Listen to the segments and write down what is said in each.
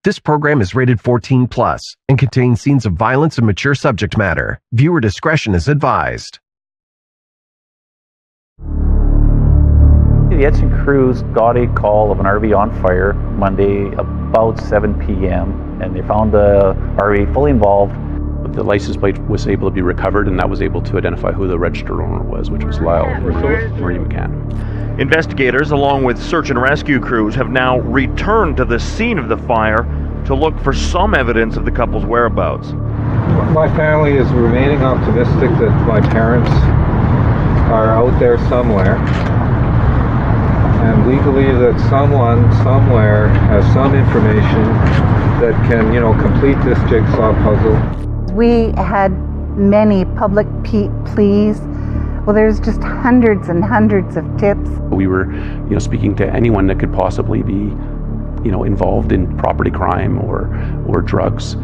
This program is rated 14 plus and contains scenes of violence and mature subject matter. Viewer discretion is advised. The Edson crews got a call of an RV on fire Monday about 7 p.m. and they found the RV fully involved. The license plate was able to be recovered, and that was able to identify who the registered owner was, which was Lyle Marie McCann. Investigators, along with search and rescue crews, have now returned to the scene of the fire to look for some evidence of the couple's whereabouts. My family is remaining optimistic that my parents are out there somewhere. And we believe that someone, somewhere, has some information that can, complete this jigsaw puzzle. We had many public pleas. Well, there's just hundreds and hundreds of tips. We were, speaking to anyone that could possibly be, involved in property crime or drugs,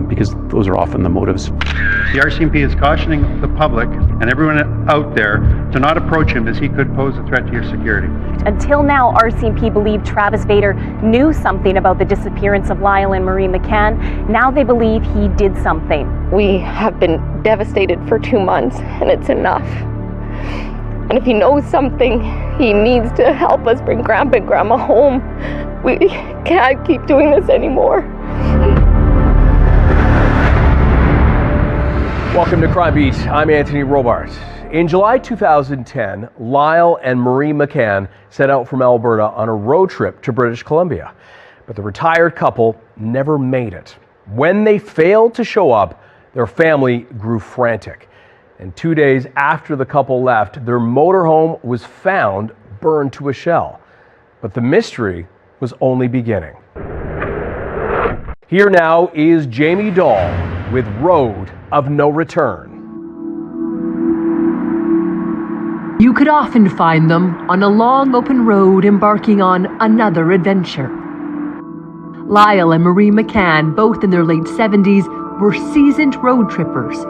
because those are often the motives. The RCMP is cautioning the public and everyone out there to not approach him, as he could pose a threat to your security. Until now, RCMP believed Travis Vader knew something about the disappearance of Lyle and Marie McCann. Now they believe he did something. We have been devastated for 2 months, and it's enough. And if he knows something, he needs to help us bring Grandpa and Grandma home. We can't keep doing this anymore. Welcome to Crime Beat. I'm Anthony Robart. In July 2010, Lyle and Marie McCann set out from Alberta on a road trip to British Columbia. But the retired couple never made it. When they failed to show up, their family grew frantic. And 2 days after the couple left, their motorhome was found burned to a shell. But the mystery was only beginning. Here now is Jamie Dahl with Road of No Return. You could often find them on a long open road embarking on another adventure. Lyle and Marie McCann, both in their late 70s, were seasoned road trippers.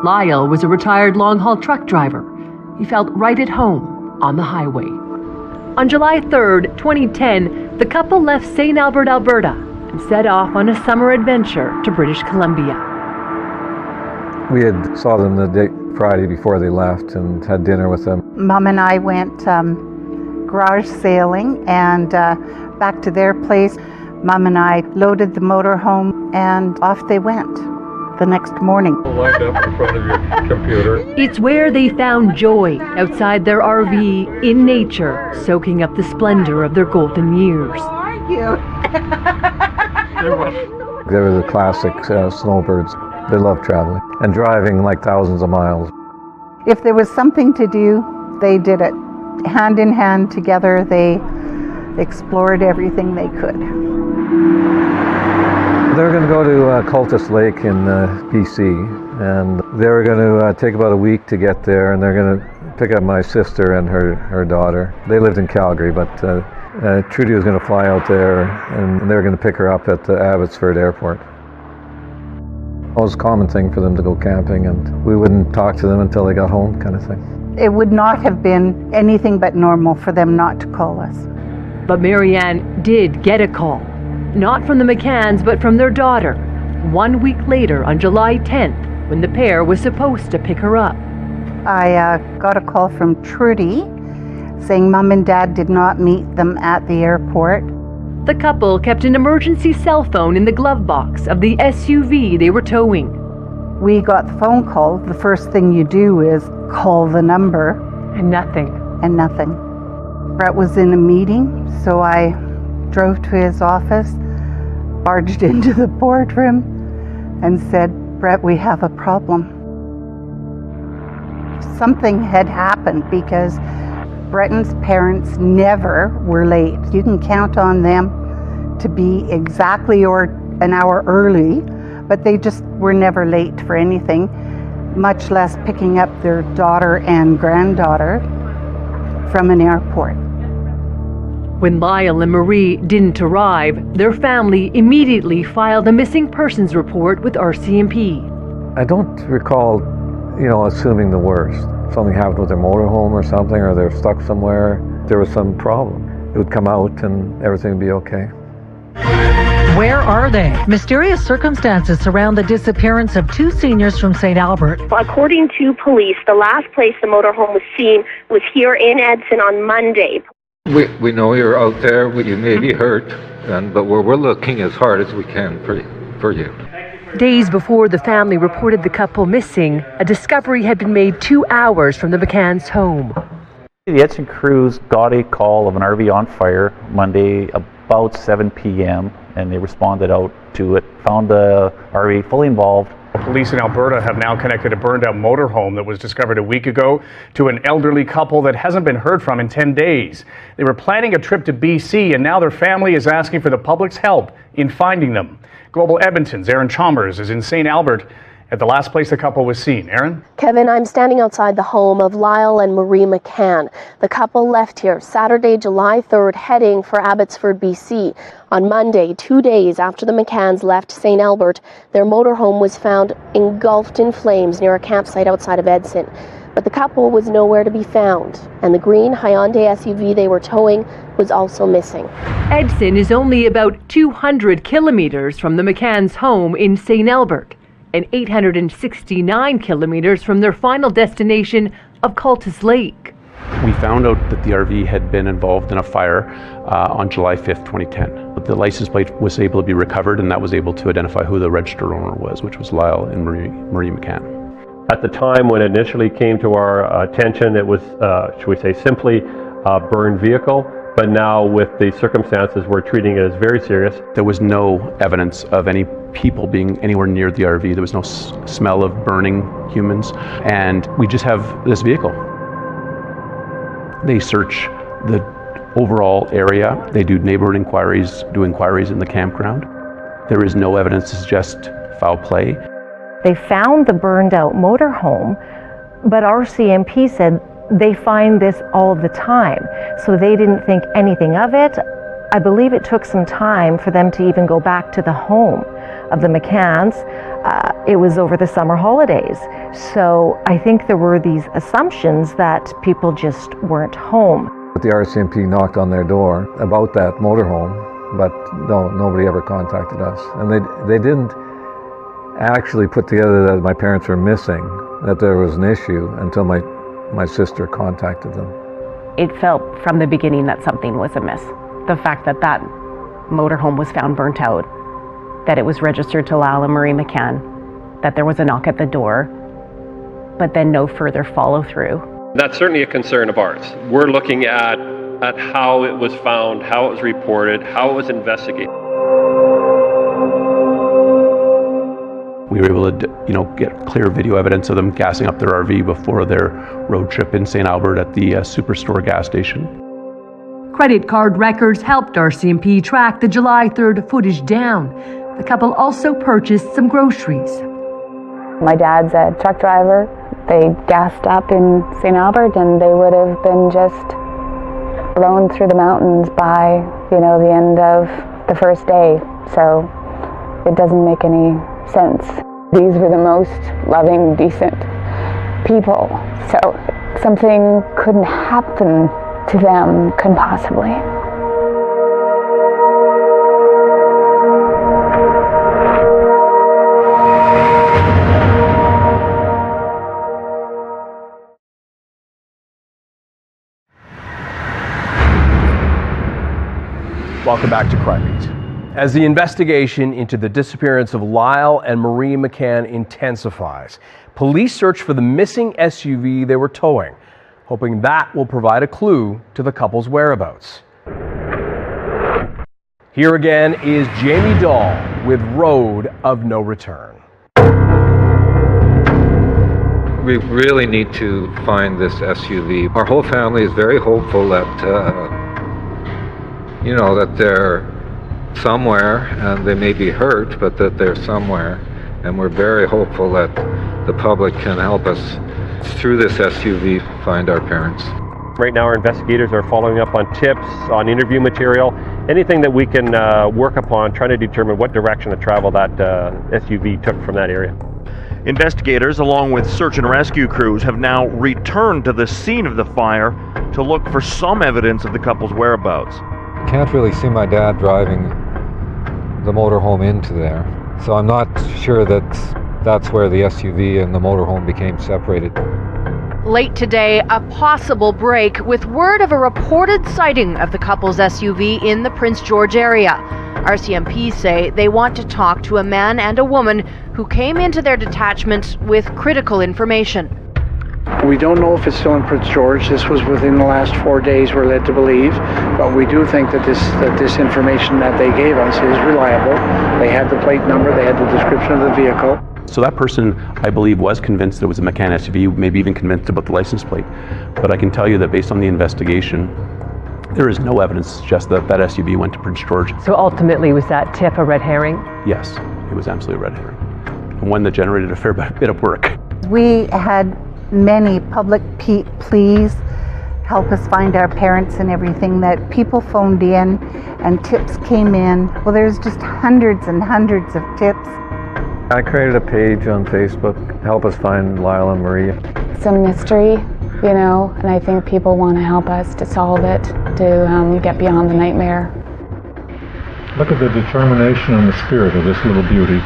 Lyle was a retired long-haul truck driver. He felt right at home on the highway. On July 3rd, 2010, the couple left St. Albert, Alberta, and set off on a summer adventure to British Columbia. We had saw them the day Friday before they left and had dinner with them. Mom and I went garage sailing and back to their place. Mom and I loaded the motorhome and off they went the next morning. Lined up in front of your computer. It's where they found joy, outside their RV, in nature, soaking up the splendor of their golden years. How are you? They were the classic snowbirds. They love traveling and driving like thousands of miles. If there was something to do, they did it. Hand in hand together, they explored everything they could. They're going to go to Cultus Lake in BC, and they're going to take about a week to get there, and they're going to pick up my sister and her daughter. They lived in Calgary, but Trudy was going to fly out there, and they're going to pick her up at the Abbotsford Airport. It was a common thing for them to go camping, and we wouldn't talk to them until they got home, kind of thing. It would not have been anything but normal for them not to call us. But Marianne did get a call. Not from the McCanns, but from their daughter, 1 week later on July 10th, when the pair was supposed to pick her up. I got a call from Trudy saying Mom and Dad did not meet them at the airport. The couple kept an emergency cell phone in the glove box of the SUV they were towing. We got the phone call. The first thing you do is call the number. And nothing. And nothing. Brett was in a meeting, so I drove to his office, barged into the boardroom, and said, Brett, we have a problem. Something had happened because Bretton's parents never were late. You can count on them to be exactly or an hour early, but they just were never late for anything, much less picking up their daughter and granddaughter from an airport. When Lyle and Marie didn't arrive, their family immediately filed a missing persons report with RCMP. I don't recall, assuming the worst. Something happened with their motorhome or something, or they're stuck somewhere. There was some problem. It would come out and everything would be okay. Where are they? Mysterious circumstances surround the disappearance of two seniors from St. Albert. According to police, the last place the motorhome was seen was here in Edson on Monday. We know you're out there, you may be hurt, but we're looking as hard as we can for you. Days before the family reported the couple missing, a discovery had been made 2 hours from the McCann's home. The Edson crews got a call of an RV on fire Monday about 7 p.m. and they responded out to it, found the RV fully involved. Police in Alberta have now connected a burned-out motorhome that was discovered a week ago to an elderly couple that hasn't been heard from in 10 days. They were planning a trip to BC, and now their family is asking for the public's help in finding them. Global Edmonton's Aaron Chalmers is in St. Albert at the last place the couple was seen. Aaron? Kevin, I'm standing outside the home of Lyle and Marie McCann. The couple left here Saturday, July 3rd, heading for Abbotsford, BC. On Monday, 2 days after the McCanns left St. Albert, their motorhome was found engulfed in flames near a campsite outside of Edson. But the couple was nowhere to be found, and the green Hyundai SUV they were towing was also missing. Edson is only about 200 kilometers from the McCann's home in St. Albert, and 869 kilometers from their final destination of Cultus Lake. We found out that the RV had been involved in a fire on July 5th, 2010. The license plate was able to be recovered, and that was able to identify who the registered owner was, which was Lyle and Marie McCann. At the time when it initially came to our attention, it was, should we say, simply a burned vehicle. But now with the circumstances, we're treating it as very serious. There was no evidence of any people being anywhere near the RV. There was no smell of burning humans. And we just have this vehicle. They search the overall area. They do neighborhood inquiries, do inquiries in the campground. There is no evidence to suggest foul play. They found the burned out motorhome, but RCMP said they find this all the time, so they didn't think anything of it. I believe it took some time for them to even go back to the home of the McCanns. It was over the summer holidays, so I think there were these assumptions that people just weren't home. The RCMP knocked on their door about that motorhome, but nobody ever contacted us, and they didn't actually put together that my parents were missing, that there was an issue, until my sister contacted them. It felt from the beginning that something was amiss. The fact that that motorhome was found burnt out, that it was registered to Lyle and Marie McCann, that there was a knock at the door, but then no further follow through. That's certainly a concern of ours. We're looking at how it was found, how it was reported, how it was investigated. We were able to, get clear video evidence of them gassing up their RV before their road trip in St. Albert at the Superstore gas station. Credit card records helped RCMP track the July 3rd footage down. The couple also purchased some groceries. My dad's a truck driver. They gassed up in St. Albert, and they would have been just blown through the mountains by, the end of the first day. So it doesn't make any sense. These were the most loving, decent people. So something couldn't happen to them, couldn't possibly. Welcome back to Crime Beat. As the investigation into the disappearance of Lyle and Marie McCann intensifies, police search for the missing SUV they were towing, hoping that will provide a clue to the couple's whereabouts. Here again is Jamie Dahl with Road of No Return. We really need to find this SUV. Our whole family is very hopeful that, that they're somewhere, and they may be hurt, but that they're somewhere. And we're very hopeful that the public can help us, through this SUV, find our parents. Right now our investigators are following up on tips, on interview material, anything that we can work upon, trying to determine what direction of travel that SUV took from that area. Investigators, along with search and rescue crews, have now returned to the scene of the fire to look for some evidence of the couple's whereabouts. Can't really see my dad driving the motorhome into there. So I'm not sure that that's where the SUV and the motorhome became separated. Late today, a possible break with word of a reported sighting of the couple's SUV in the Prince George area. RCMP say they want to talk to a man and a woman who came into their detachment with critical information. We don't know if it's still in Prince George. This was within the last 4 days, we're led to believe, but we do think that this information that they gave us is reliable. They had the plate number, they had the description of the vehicle. So that person, I believe, was convinced it was a McCann SUV, maybe even convinced about the license plate. But I can tell you that based on the investigation, there is no evidence to suggest that that SUV went to Prince George. So ultimately, was that tip a red herring? Yes, it was absolutely a red herring, and one that generated a fair bit of work. We had many public pleas, help us find our parents and everything, that people phoned in and tips came in. Well, there's just hundreds and hundreds of tips. I created a page on Facebook, help us find Lyle and Marie. It's a mystery, you know, and I think people want to help us to solve it, to get beyond the nightmare. Look at the determination and the spirit of this little beauty.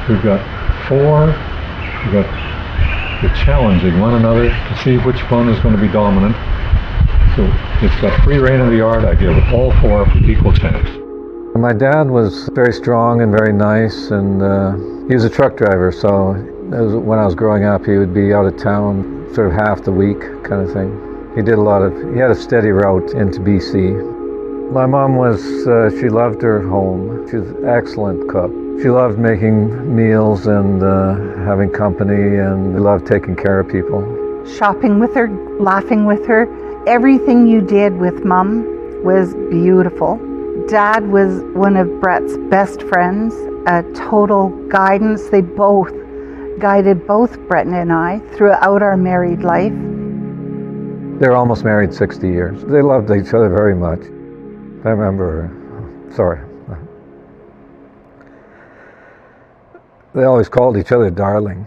We've got four, we're challenging one another to see which one is going to be dominant. So it's got free rein in the yard. I give all four equal chance. My dad was very strong and very nice, and he was a truck driver, so when I was growing up, he would be out of town sort of half the week kind of thing. He had a steady route into BC. My mom she loved her home. She was an excellent cook. She loved making meals and having company, and loved taking care of people. Shopping with her, laughing with her. Everything you did with Mom was beautiful. Dad was one of Brett's best friends, a total guidance. They both guided both Brett and I throughout our married life. They were almost married 60 years. They loved each other very much. I remember, they always called each other darling.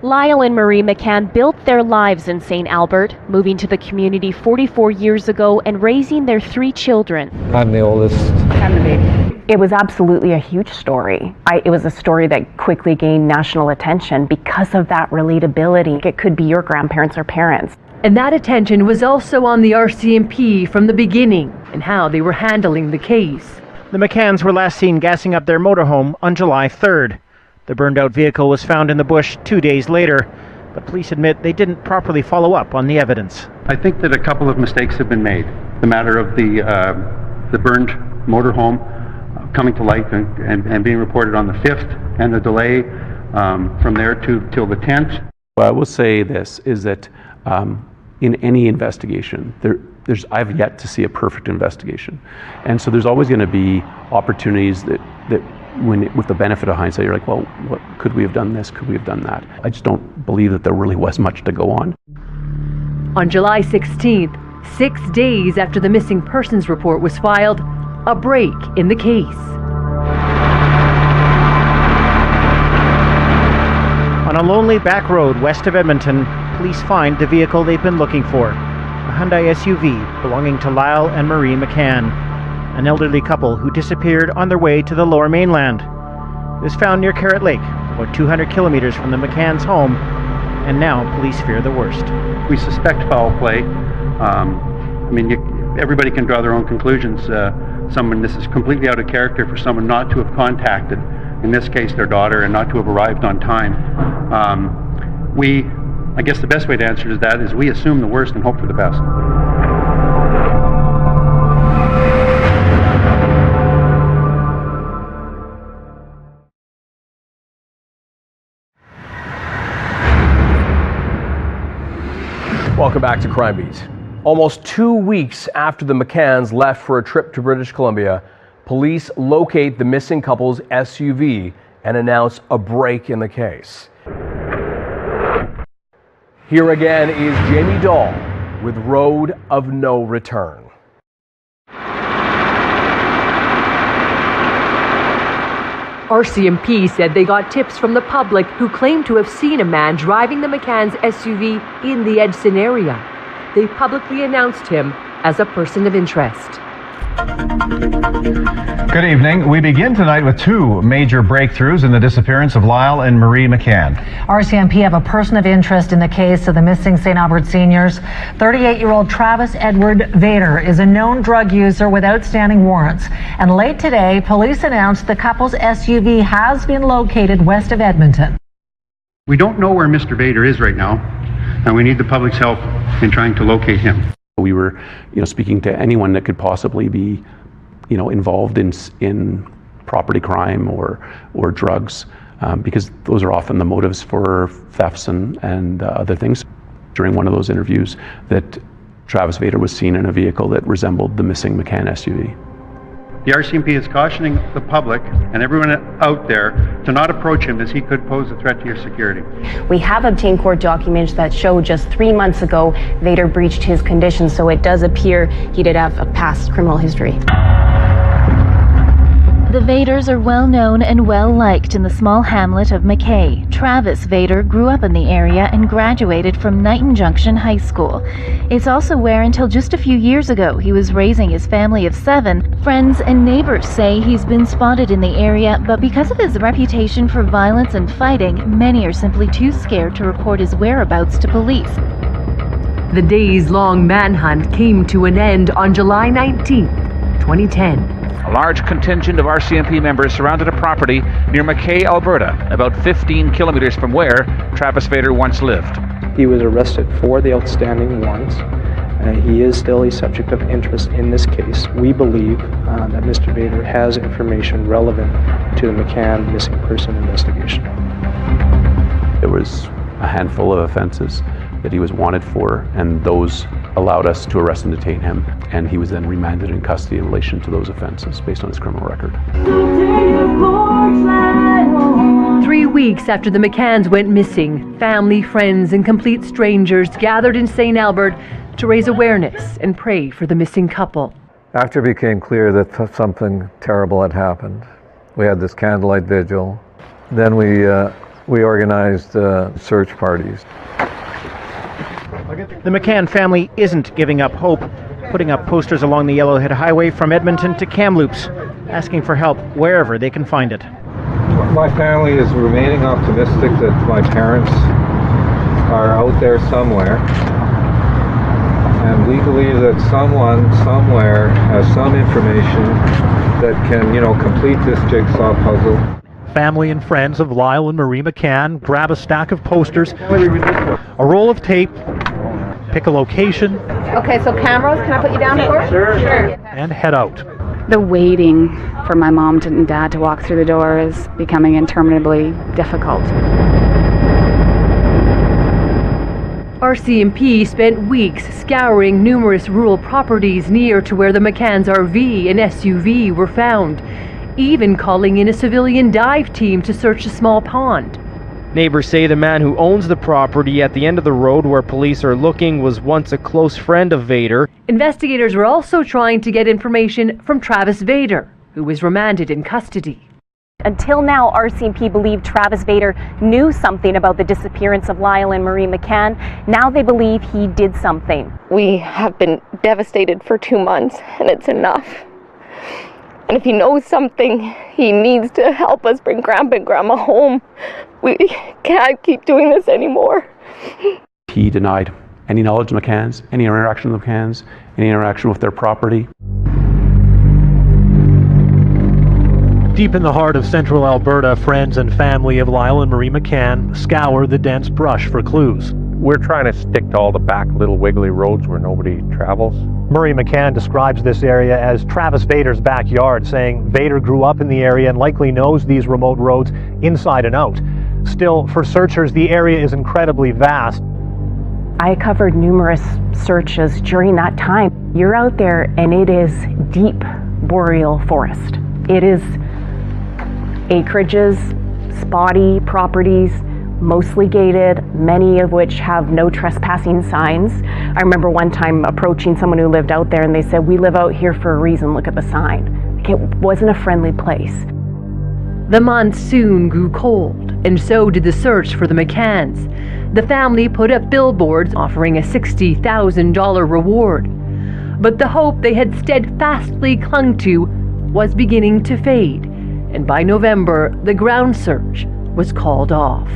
Lyle and Marie McCann built their lives in St. Albert, moving to the community 44 years ago and raising their 3 children. I'm the oldest. I'm the baby. It was absolutely a huge story. It was a story that quickly gained national attention because of that relatability. It could be your grandparents or parents. And that attention was also on the RCMP from the beginning and how they were handling the case. The McCanns were last seen gassing up their motorhome on July 3rd. The burned-out vehicle was found in the bush 2 days later, but police admit they didn't properly follow up on the evidence. I think that a couple of mistakes have been made. The matter of the burned motorhome coming to light and being reported on the 5th, and the delay from there till the 10th. Well, I will say this, is that in any investigation, I've yet to see a perfect investigation. And so there's always going to be opportunities that with the benefit of hindsight, you're like, well, what could we have done this? Could we have done that? I just don't believe that there really was much to go on. On July 16th, 6 days after the missing persons report was filed, a break in the case. On a lonely back road west of Edmonton, police find the vehicle they've been looking for, a Hyundai SUV belonging to Lyle and Marie McCann, an elderly couple who disappeared on their way to the Lower Mainland. It was found near Carrot Lake, about 200 kilometers from the McCann's home, and now police fear the worst. We suspect foul play. Everybody can draw their own conclusions. This is completely out of character for someone not to have contacted, in this case, their daughter, and not to have arrived on time. I guess the best way to answer to that is we assume the worst and hope for the best. Welcome back to Crime Beat. Almost 2 weeks after the McCanns left for a trip to British Columbia, police locate the missing couple's SUV and announce a break in the case. Here again is Jamie Dahl with Road of No Return. RCMP said they got tips from the public who claimed to have seen a man driving the McCann's SUV in the Edson area. They publicly announced him as a person of interest. Good evening. We begin tonight with two major breakthroughs in the disappearance of Lyle and Marie McCann. RCMP have a person of interest in the case of the missing St. Albert seniors. 38-year-old Travis Edward Vader is a known drug user with outstanding warrants. And late today, police announced the couple's SUV has been located west of Edmonton. We don't know where Mr. Vader is right now, and we need the public's help in trying to locate him. We were, speaking to anyone that could possibly be, involved in property crime or drugs, because those are often the motives for thefts and other things. During one of those interviews, that Travis Vader was seen in a vehicle that resembled the missing McCann SUV. The RCMP is cautioning the public and everyone out there to not approach him, as he could pose a threat to your security. We have obtained court documents that show just 3 months ago Vader breached his conditions, so it does appear he did have a past criminal history. The Vaders are well known and well liked in the small hamlet of Mackay. Travis Vader grew up in the area and graduated from Knighton Junction High School. It's also where, until just a few years ago, he was raising his family of 7. Friends and neighbors say he's been spotted in the area, but because of his reputation for violence and fighting, many are simply too scared to report his whereabouts to police. The days-long manhunt came to an end on July 19, 2010. A large contingent of RCMP members surrounded a property near Mackay, Alberta, about 15 kilometers from where Travis Vader once lived. He was arrested for the outstanding warrants. He is still a subject of interest in this case. We believe that Mr. Vader has information relevant to the McCann missing person investigation. There was a handful of offenses that he was wanted for, and those allowed us to arrest and detain him, and he was then remanded in custody in relation to those offenses based on his criminal record. 3 weeks after the McCanns went missing, family, friends, and complete strangers gathered in St. Albert to raise awareness and pray for the missing couple. After it became clear that something terrible had happened, we had this candlelight vigil. Then we organized search parties. The McCann family isn't giving up hope, putting up posters along the Yellowhead Highway from Edmonton to Kamloops, asking for help wherever they can find it. My family is remaining optimistic that my parents are out there somewhere, and we believe that someone somewhere has some information that can, complete this jigsaw puzzle. Family and friends of Lyle and Marie McCann grab a stack of posters, a roll of tape, pick a location. Okay, so cameras, can I put you down for? Sure. And head out. The waiting for my mom and dad to walk through the door is becoming interminably difficult. RCMP spent weeks scouring numerous rural properties near to where the McCann's RV and SUV were found, even calling in a civilian dive team to search a small pond. Neighbors say the man who owns the property at the end of the road where police are looking was once a close friend of Vader. Investigators were also trying to get information from Travis Vader, who was remanded in custody. Until now, RCMP believed Travis Vader knew something about the disappearance of Lyle and Marie McCann. Now they believe he did something. We have been devastated for 2 months, and it's enough. And if he knows something, he needs to help us bring Grandpa and Grandma home. We can't keep doing this anymore. He denied any knowledge of McCann's, any interaction with McCann's, any interaction with their property. Deep in the heart of central Alberta, friends and family of Lyle and Marie McCann scour the dense brush for clues. We're trying to stick to all the back little wiggly roads where nobody travels. Marie McCann describes this area as Travis Vader's backyard, saying Vader grew up in the area and likely knows these remote roads inside and out. Still, for searchers, the area is incredibly vast. I covered numerous searches during that time. You're out there and it is deep boreal forest. It is acreages, spotty properties, mostly gated, many of which have no trespassing signs. I remember one time approaching someone who lived out there and they said, "We live out here for a reason, look at the sign." It wasn't a friendly place. The months soon grew cold, and so did the search for the McCanns. The family put up billboards offering a $60,000 reward. but the hope they had steadfastly clung to was beginning to fade, and by November, the ground search was called off.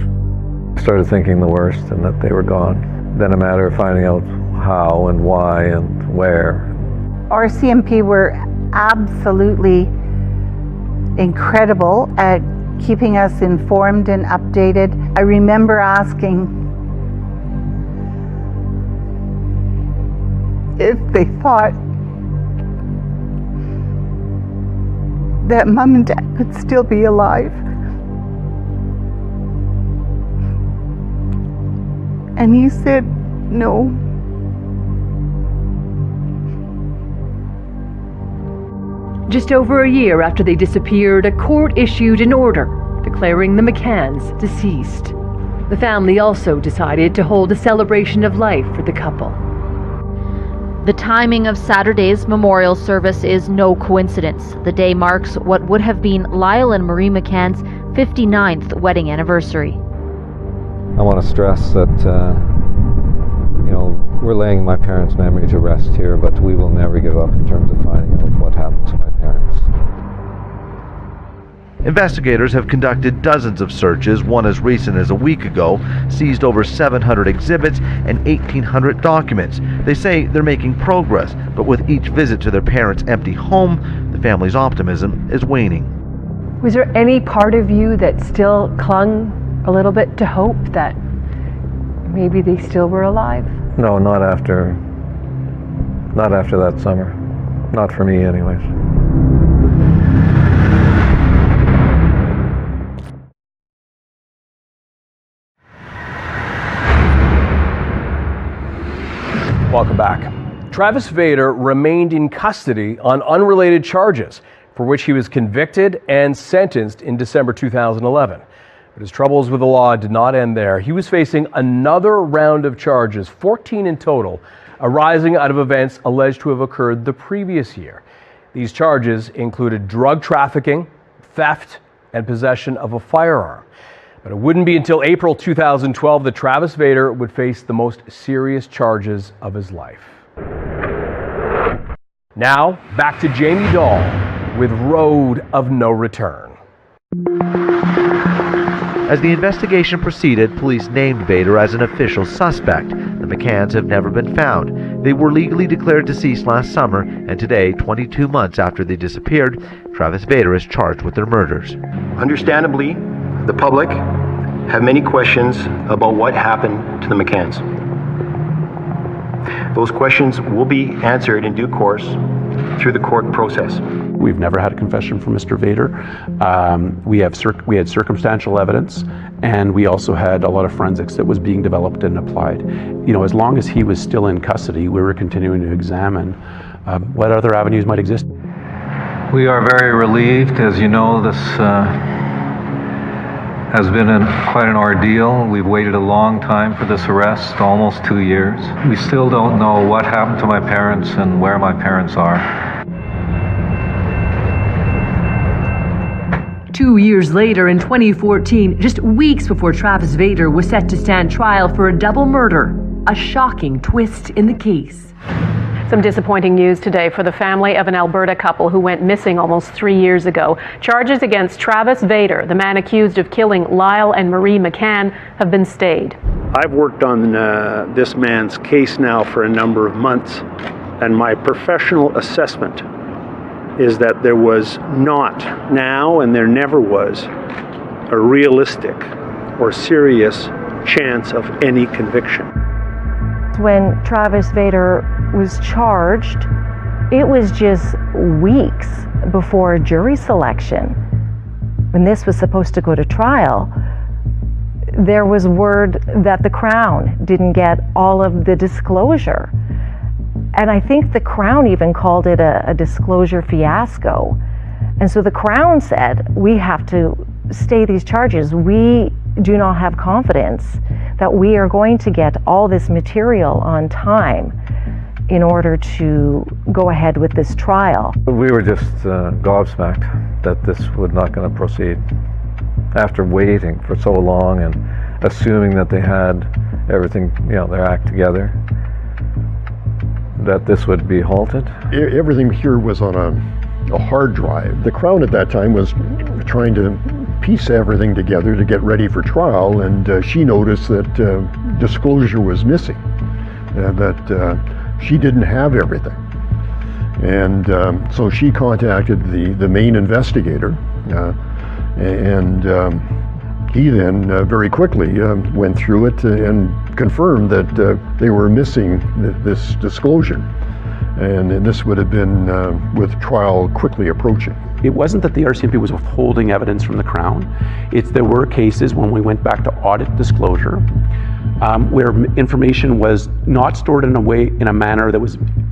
I started thinking the worst and that they were gone. Then a matter of finding out how and why and where. RCMP were absolutely incredible at keeping us informed and updated. I remember asking if they thought that Mom and Dad could still be alive. And he said no. Just over a year after they disappeared, a court issued an order declaring the McCanns deceased. The family also decided to hold a celebration of life for the couple. The timing of Saturday's memorial service is no coincidence. The day marks what would have been Lyle and Marie McCann's 59th wedding anniversary. I want to stress that, we're laying my parents' memory to rest here, but we will never give up in terms of finding out what happened to my parents. Investigators have conducted dozens of searches, one as recent as a week ago, seized over 700 exhibits and 1,800 documents. They say they're making progress, but with each visit to their parents' empty home, the family's optimism is waning. Was there any part of you that still clung a little bit to hope that maybe they still were alive? No, not after that summer. Not for me, anyways. Welcome back. Travis Vader remained in custody on unrelated charges for which he was convicted and sentenced in December 2011. But his troubles with the law did not end there. He was facing another round of charges, 14 in total, arising out of events alleged to have occurred the previous year. These charges included drug trafficking, theft, and possession of a firearm. But it wouldn't be until April 2012 that Travis Vader would face the most serious charges of his life. Now, back to Jamie Dahl with Road of No Return. As the investigation proceeded, police named Vader as an official suspect. The McCanns have never been found. They were legally declared deceased last summer, and today, 22 months after they disappeared, Travis Vader is charged with their murders. Understandably, the public have many questions about what happened to the McCanns. Those questions will be answered in due course through the court process. We've never had a confession from Mr. Vader. We had circumstantial evidence, and we also had a lot of forensics that was being developed and applied. As long as he was still in custody, we were continuing to examine what other avenues might exist. We are very relieved. As you know, this has been quite an ordeal. We've waited a long time for this arrest, almost 2 years. We still don't know what happened to my parents and where my parents are. 2 years later, in 2014, just weeks before Travis Vader was set to stand trial for a double murder, a shocking twist in the case. Some disappointing news today for the family of an Alberta couple who went missing almost 3 years ago. Charges against Travis Vader, the man accused of killing Lyle and Marie McCann, have been stayed. I've worked on this man's case now for a number of months, and my professional assessment is that there was not now, and there never was, a realistic or serious chance of any conviction. When Travis Vader was charged, it was just weeks before jury selection. When this was supposed to go to trial, there was word that the Crown didn't get all of the disclosure. And I think the Crown even called it a disclosure fiasco. And so the Crown said, we have to stay these charges. We do not have confidence that we are going to get all this material on time in order to go ahead with this trial. We were just gobsmacked that this was not going to proceed. After waiting for so long and assuming that they had everything, their act together, that this would be halted? Everything here was on a hard drive. The Crown at that time was trying to piece everything together to get ready for trial, and she noticed that disclosure was missing, that she didn't have everything. And so she contacted the main investigator, and he then very quickly went through it and confirmed that they were missing this disclosure. And this would have been with trial quickly approaching. It wasn't that the RCMP was withholding evidence from the Crown. There were cases when we went back to audit disclosure where information was not stored in a manner that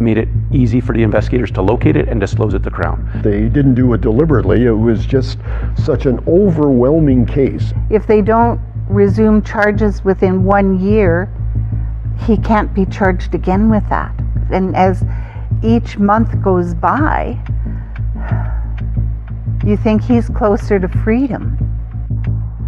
made it easy for the investigators to locate it and disclose it to the Crown. They didn't do it deliberately. It was just such an overwhelming case. If they don't resume charges within 1 year, he can't be charged again with that. And as each month goes by, you think he's closer to freedom.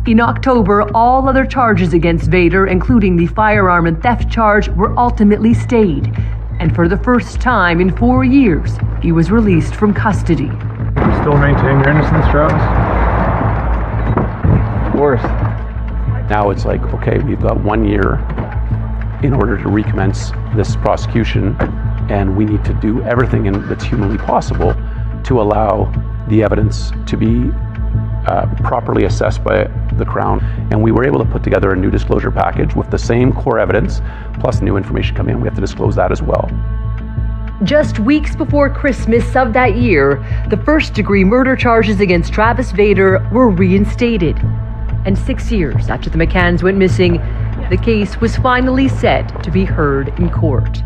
In October, all other charges against Vader, including the firearm and theft charge, were ultimately stayed. And for the first time in 4 years, he was released from custody. You still maintain your innocence, Travis? Of course. Now it's like, okay, we've got 1 year in order to recommence this prosecution, and we need to do everything that's humanly possible to allow the evidence to be properly assessed by the Crown. And we were able to put together a new disclosure package with the same core evidence, plus new information coming in. We have to disclose that as well. Just weeks before Christmas of that year, the first-degree murder charges against Travis Vader were reinstated. And 6 years after the McCanns went missing, the case was finally set to be heard in court.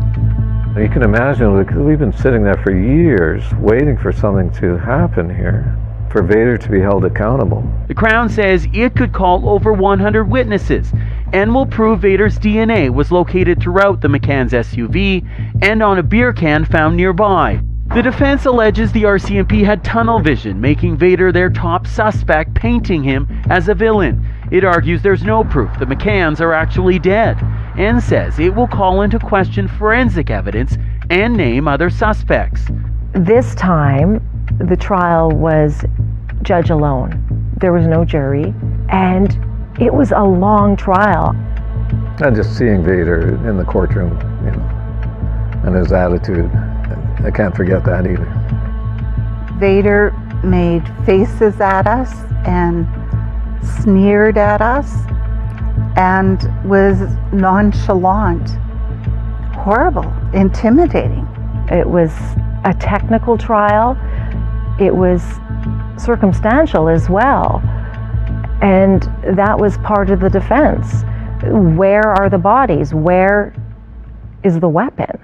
You can imagine, we've been sitting there for years waiting for something to happen here, for Vader to be held accountable. The Crown says it could call over 100 witnesses and will prove Vader's DNA was located throughout the McCann's SUV and on a beer can found nearby. The defense alleges the RCMP had tunnel vision, making Vader their top suspect, painting him as a villain. It argues there's no proof the McCanns are actually dead, and says it will call into question forensic evidence and name other suspects. This time, the trial was judge alone. There was no jury, and it was a long trial. And just seeing Vader in the courtroom, and his attitude, I can't forget that either. Vader made faces at us and sneered at us and was nonchalant, horrible, intimidating. It was a technical trial. It was circumstantial as well. And that was part of the defense. Where are the bodies? Where is the weapon?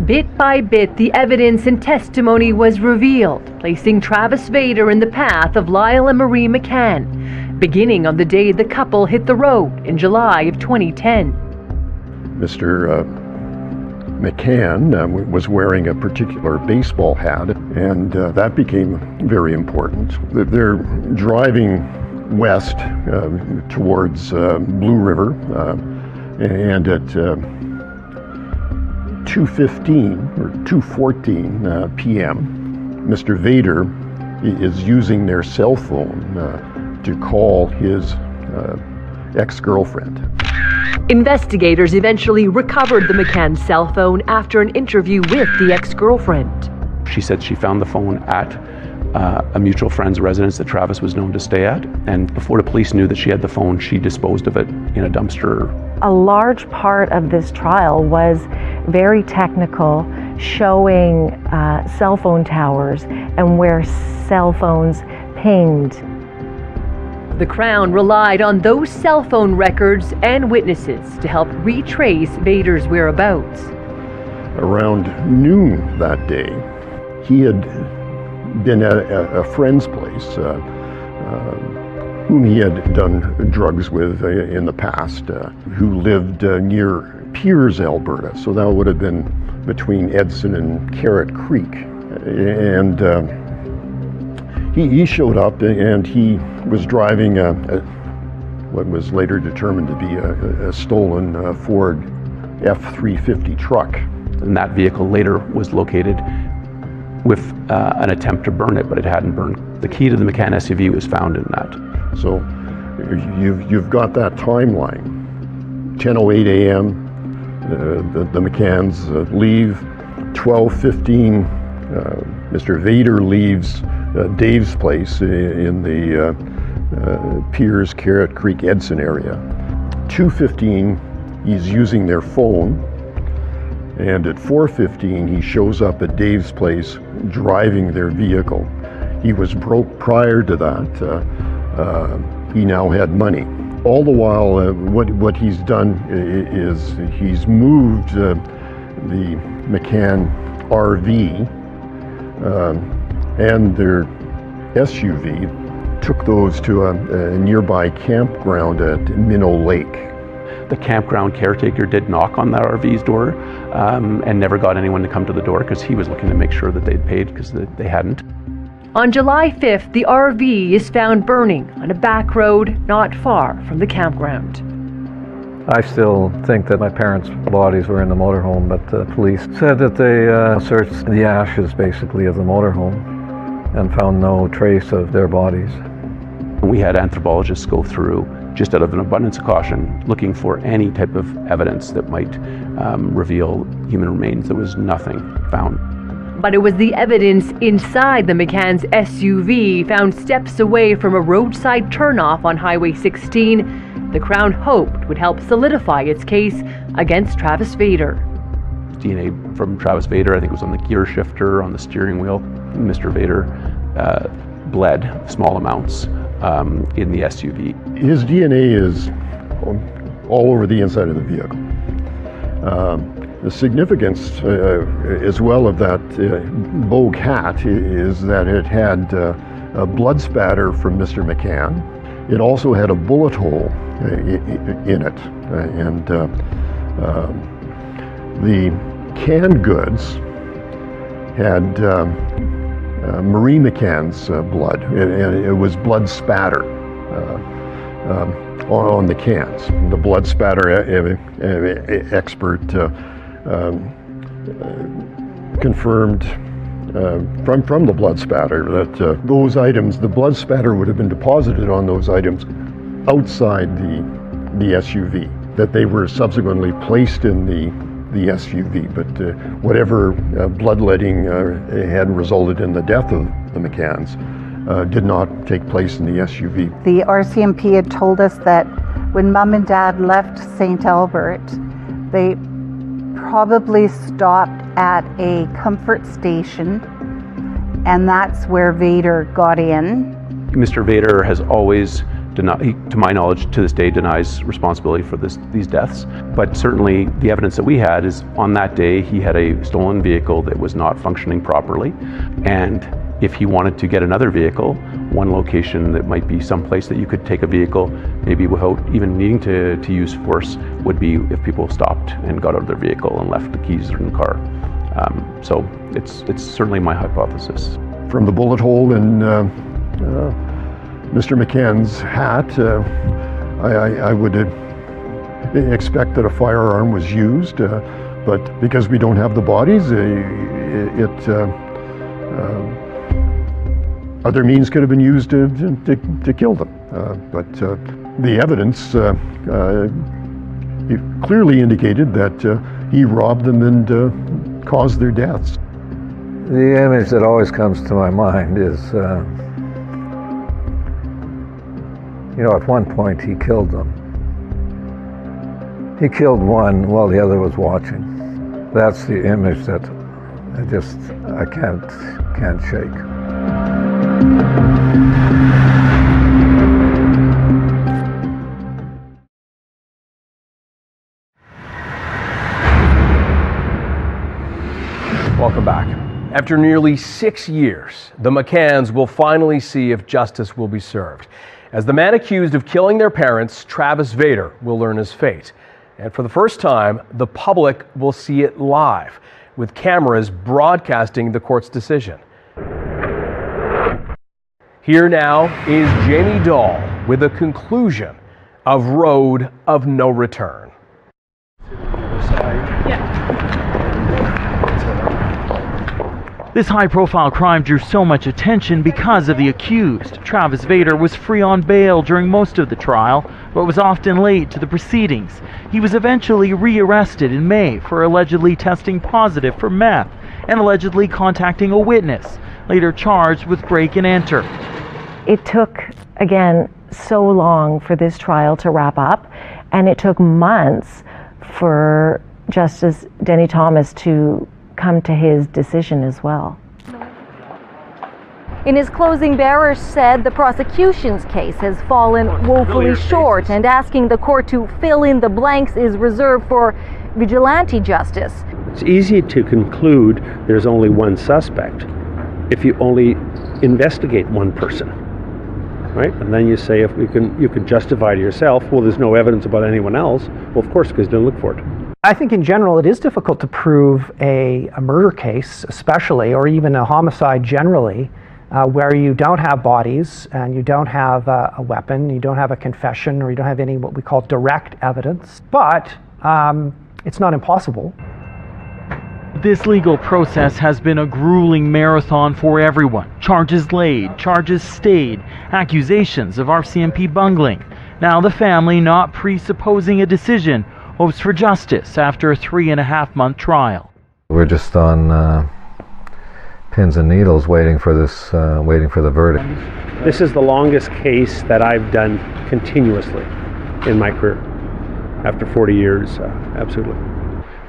Bit by bit, the evidence and testimony was revealed, placing Travis Vader in the path of Lyle and Marie McCann, beginning on the day the couple hit the road in July of 2010. Mr. McCann was wearing a particular baseball hat, and that became very important. They're driving west towards Blue River, and at 2:15 or 2:14 p.m., Mr. Vader is using their cell phone to call his ex-girlfriend. Investigators eventually recovered the McCann cell phone after an interview with the ex-girlfriend. She said she found the phone at a mutual friend's residence that Travis was known to stay at, and before the police knew that she had the phone, she disposed of it in a dumpster. A large part of this trial was very technical, showing cell phone towers and where cell phones pinged. The Crown relied on those cell phone records and witnesses to help retrace Vader's whereabouts. Around noon that day, he had been at a friend's place whom he had done drugs with in the past, who lived near Piers, Alberta. So that would have been between Edson and Carrot Creek. And he showed up, and he was driving what was later determined to be a stolen Ford F-350 truck. And that vehicle later was located with an attempt to burn it, but it hadn't burned. The key to the McCann SUV was found in that. So you've got that timeline. 10:08 a.m. The McCanns leave. 12:15, Mr. Vader leaves Dave's place in the Piers, Carrot Creek, Edson area. 2:15, he's using their phone. And at 4:15, he shows up at Dave's place driving their vehicle. He was broke prior to that. He now had money. All the while, what he's done is he's moved the McCann RV and their SUV, took those to a nearby campground at Minnow Lake. The campground caretaker did knock on that RV's door and never got anyone to come to the door because he was looking to make sure that they'd paid because they hadn't. On July 5th, the RV is found burning on a back road not far from the campground. I still think that my parents' bodies were in the motorhome, but the police said that they searched the ashes, basically, of the motorhome and found no trace of their bodies. We had anthropologists go through, just out of an abundance of caution, looking for any type of evidence that might reveal human remains. There was nothing found. But it was the evidence inside the McCann's SUV, found steps away from a roadside turnoff on Highway 16, the Crown hoped would help solidify its case against Travis Vader. DNA from Travis Vader, I think it was on the gear shifter, on the steering wheel. Mr. Vader bled small amounts in the SUV. His DNA is all over the inside of the vehicle. The significance as well of that Bogue hat is that it had a blood spatter from Mr. McCann. It also had a bullet hole in it. And the canned goods had Marie McCann's blood, and it was blood spatter on the cans. The blood spatter expert confirmed from the blood spatter that those items, the blood spatter would have been deposited on those items outside the SUV, that they were subsequently placed in the SUV, but whatever bloodletting had resulted in the death of the McCanns did not take place in the SUV. The RCMP had told us that when Mom and Dad left St. Albert, they probably stopped at a comfort station, and that's where Vader got in. Mr. Vader has always denied, to my knowledge, to this day denies responsibility for these deaths. But certainly the evidence that we had is on that day he had a stolen vehicle that was not functioning properly, and if he wanted to get another vehicle, one location that might be someplace that you could take a vehicle maybe without even needing to use force would be if people stopped and got out of their vehicle and left the keys in the car. So it's certainly my hypothesis. From the bullet hole in Mr. McCann's hat, I would expect that a firearm was used, but because we don't have the bodies, other means could have been used to kill them. But the evidence it clearly indicated that he robbed them and caused their deaths. The image that always comes to my mind is, at one point he killed them. He killed one while the other was watching. That's the image that I can't shake. Welcome back. After nearly 6 years, the McCanns will finally see if justice will be served, as the man accused of killing their parents, Travis Vader, will learn his fate. And for the first time, the public will see it live, with cameras broadcasting the court's decision. Here now is Jamie Dahl with a conclusion of Road of No Return. This high-profile crime drew so much attention because of the accused. Travis Vader was free on bail during most of the trial, but was often late to the proceedings. He was eventually rearrested in May for allegedly testing positive for meth and allegedly contacting a witness, later charged with break and enter. It took, again, so long for this trial to wrap up, and it took months for Justice Denny Thomas to come to his decision as well. In his closing, Barish said the prosecution's case has fallen woefully short, and asking the court to fill in the blanks is reserved for vigilante justice. It's easy to conclude there's only one suspect if you only investigate one person, right? And then you say, if you can justify to yourself, well, there's no evidence about anyone else. Well, of course, because they don't look for it. I think in general it is difficult to prove a murder case, especially, or even a homicide generally, where you don't have bodies and you don't have a weapon, you don't have a confession, or you don't have any what we call direct evidence. But it's not impossible. This legal process has been a grueling marathon for everyone. Charges laid, charges stayed, accusations of RCMP bungling. Now the family, not presupposing a decision, hopes for justice after a 3.5-month trial. We're just on pins and needles waiting for the verdict. This is the longest case that I've done continuously in my career. After 40 years, absolutely.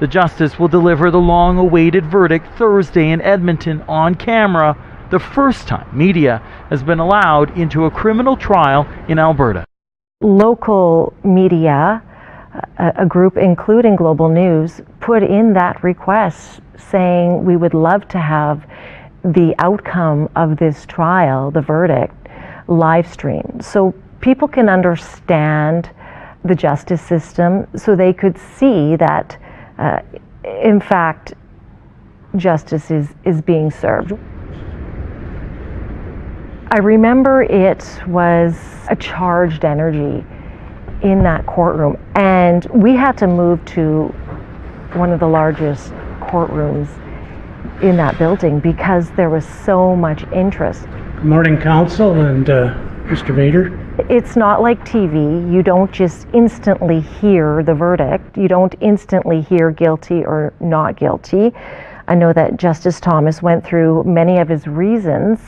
The justice will deliver the long-awaited verdict Thursday in Edmonton on camera, the first time media has been allowed into a criminal trial in Alberta. Local media, a group including Global News, put in that request saying we would love to have the outcome of this trial, the verdict, live streamed so people can understand the justice system, so they could see that in fact justice is being served. I remember it was a charged energy in that courtroom, and we had to move to one of the largest courtrooms in that building because there was so much interest. Good morning, Counsel and Mr. Vader. It's not like TV. You don't just instantly hear the verdict. You don't instantly hear guilty or not guilty. I know that Justice Thomas went through many of his reasons.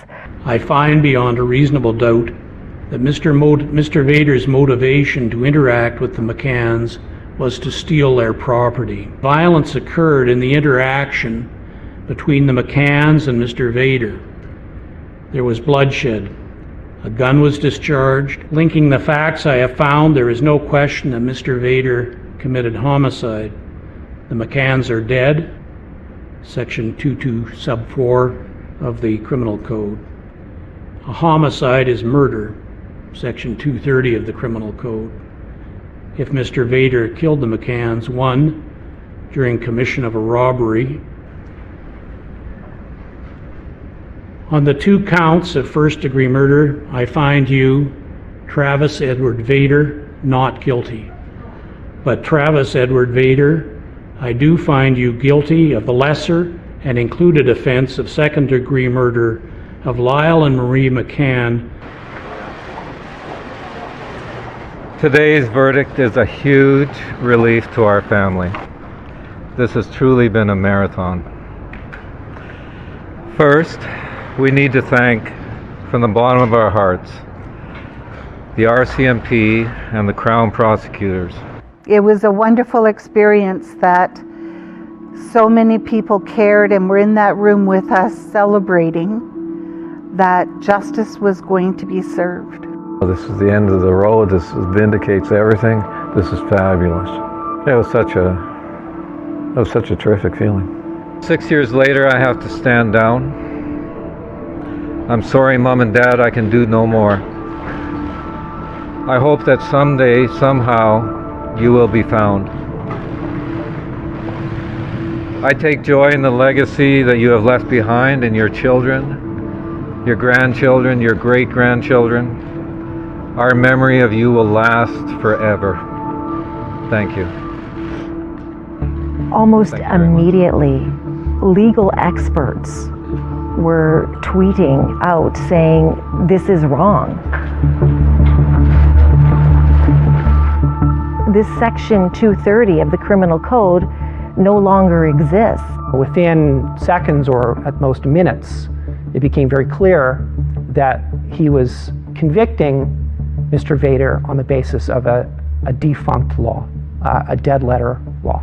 I find beyond a reasonable doubt that Mr. Vader's motivation to interact with the McCanns was to steal their property. Violence occurred in the interaction between the McCanns and Mr. Vader. There was bloodshed. A gun was discharged. Linking the facts I have found, there is no question that Mr. Vader committed homicide. The McCanns are dead, Section 22 sub 4 of the Criminal Code. A homicide is murder, Section 230 of the Criminal Code. If Mr. Vader killed the McCanns, 1, during commission of a robbery. On the 2 counts of first-degree murder, I find you, Travis Edward Vader, not guilty. But Travis Edward Vader, I do find you guilty of the lesser and included offense of second-degree murder of Lyle and Marie McCann. Today's verdict is a huge relief to our family. This has truly been a marathon. First, we need to thank, from the bottom of our hearts, the RCMP and the Crown prosecutors. It was a wonderful experience that so many people cared and were in that room with us celebrating that justice was going to be served. This is the end of the road. This vindicates everything. This is fabulous. It was such a terrific feeling. 6 years later, I have to stand down. I'm sorry, Mom and Dad, I can do no more. I hope that someday, somehow, you will be found. I take joy in the legacy that you have left behind in your children, your grandchildren, your great-grandchildren. Our memory of you will last forever. Thank you. Almost immediately, legal experts were tweeting out saying, "This is wrong." This section 230 of the Criminal Code no longer exists. Within seconds or at most minutes, it became very clear that he was convicting Mr. Vader on the basis of a defunct law, a dead letter law.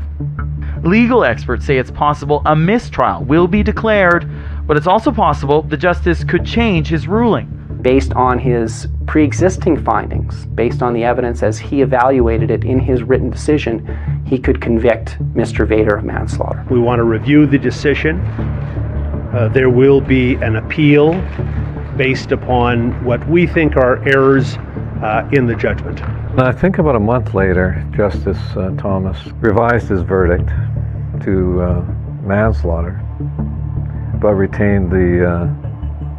Legal experts say it's possible a mistrial will be declared, but it's also possible the justice could change his ruling. Based on his pre-existing findings, based on the evidence as he evaluated it in his written decision, he could convict Mr. Vader of manslaughter. We want to review the decision. There will be an appeal based upon what we think are errors in the judgment. I think about a month later, Justice Thomas revised his verdict to manslaughter, but retained the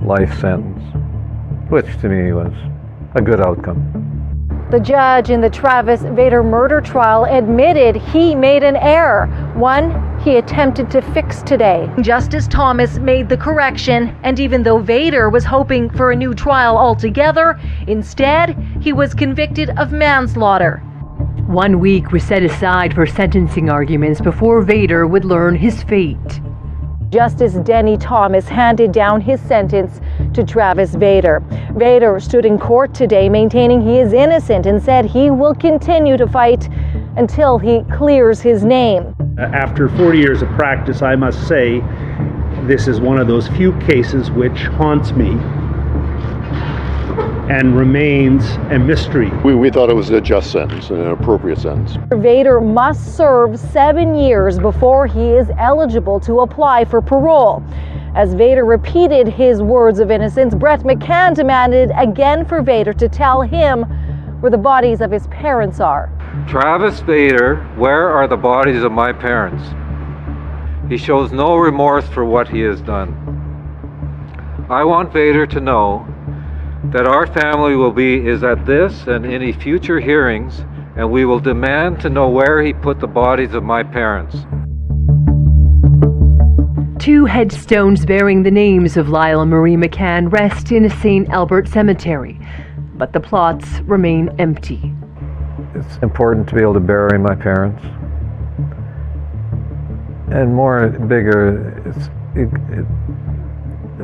life sentence, which to me was a good outcome. The judge in the Travis Vader murder trial admitted he made an error, one he attempted to fix today. Justice Thomas made the correction, and even though Vader was hoping for a new trial altogether, instead he was convicted of manslaughter. 1 week was set aside for sentencing arguments before Vader would learn his fate. Justice Denny Thomas handed down his sentence to Travis Vader. Vader stood in court today maintaining he is innocent and said he will continue to fight until he clears his name. After 40 years of practice, I must say this is one of those few cases which haunts me and remains a mystery. We thought it was a just sentence, an appropriate sentence. Vader must serve 7 years before he is eligible to apply for parole. As Vader repeated his words of innocence, Brett McCann demanded again for Vader to tell him where the bodies of his parents are. Travis Vader, where are the bodies of my parents? He shows no remorse for what he has done. I want Vader to know that our family will be at this and any future hearings, and we will demand to know where he put the bodies of my parents. 2 headstones bearing the names of Lyle and Marie McCann rest in a St. Albert cemetery, but the plots remain empty. It's important to be able to bury my parents. And bigger, it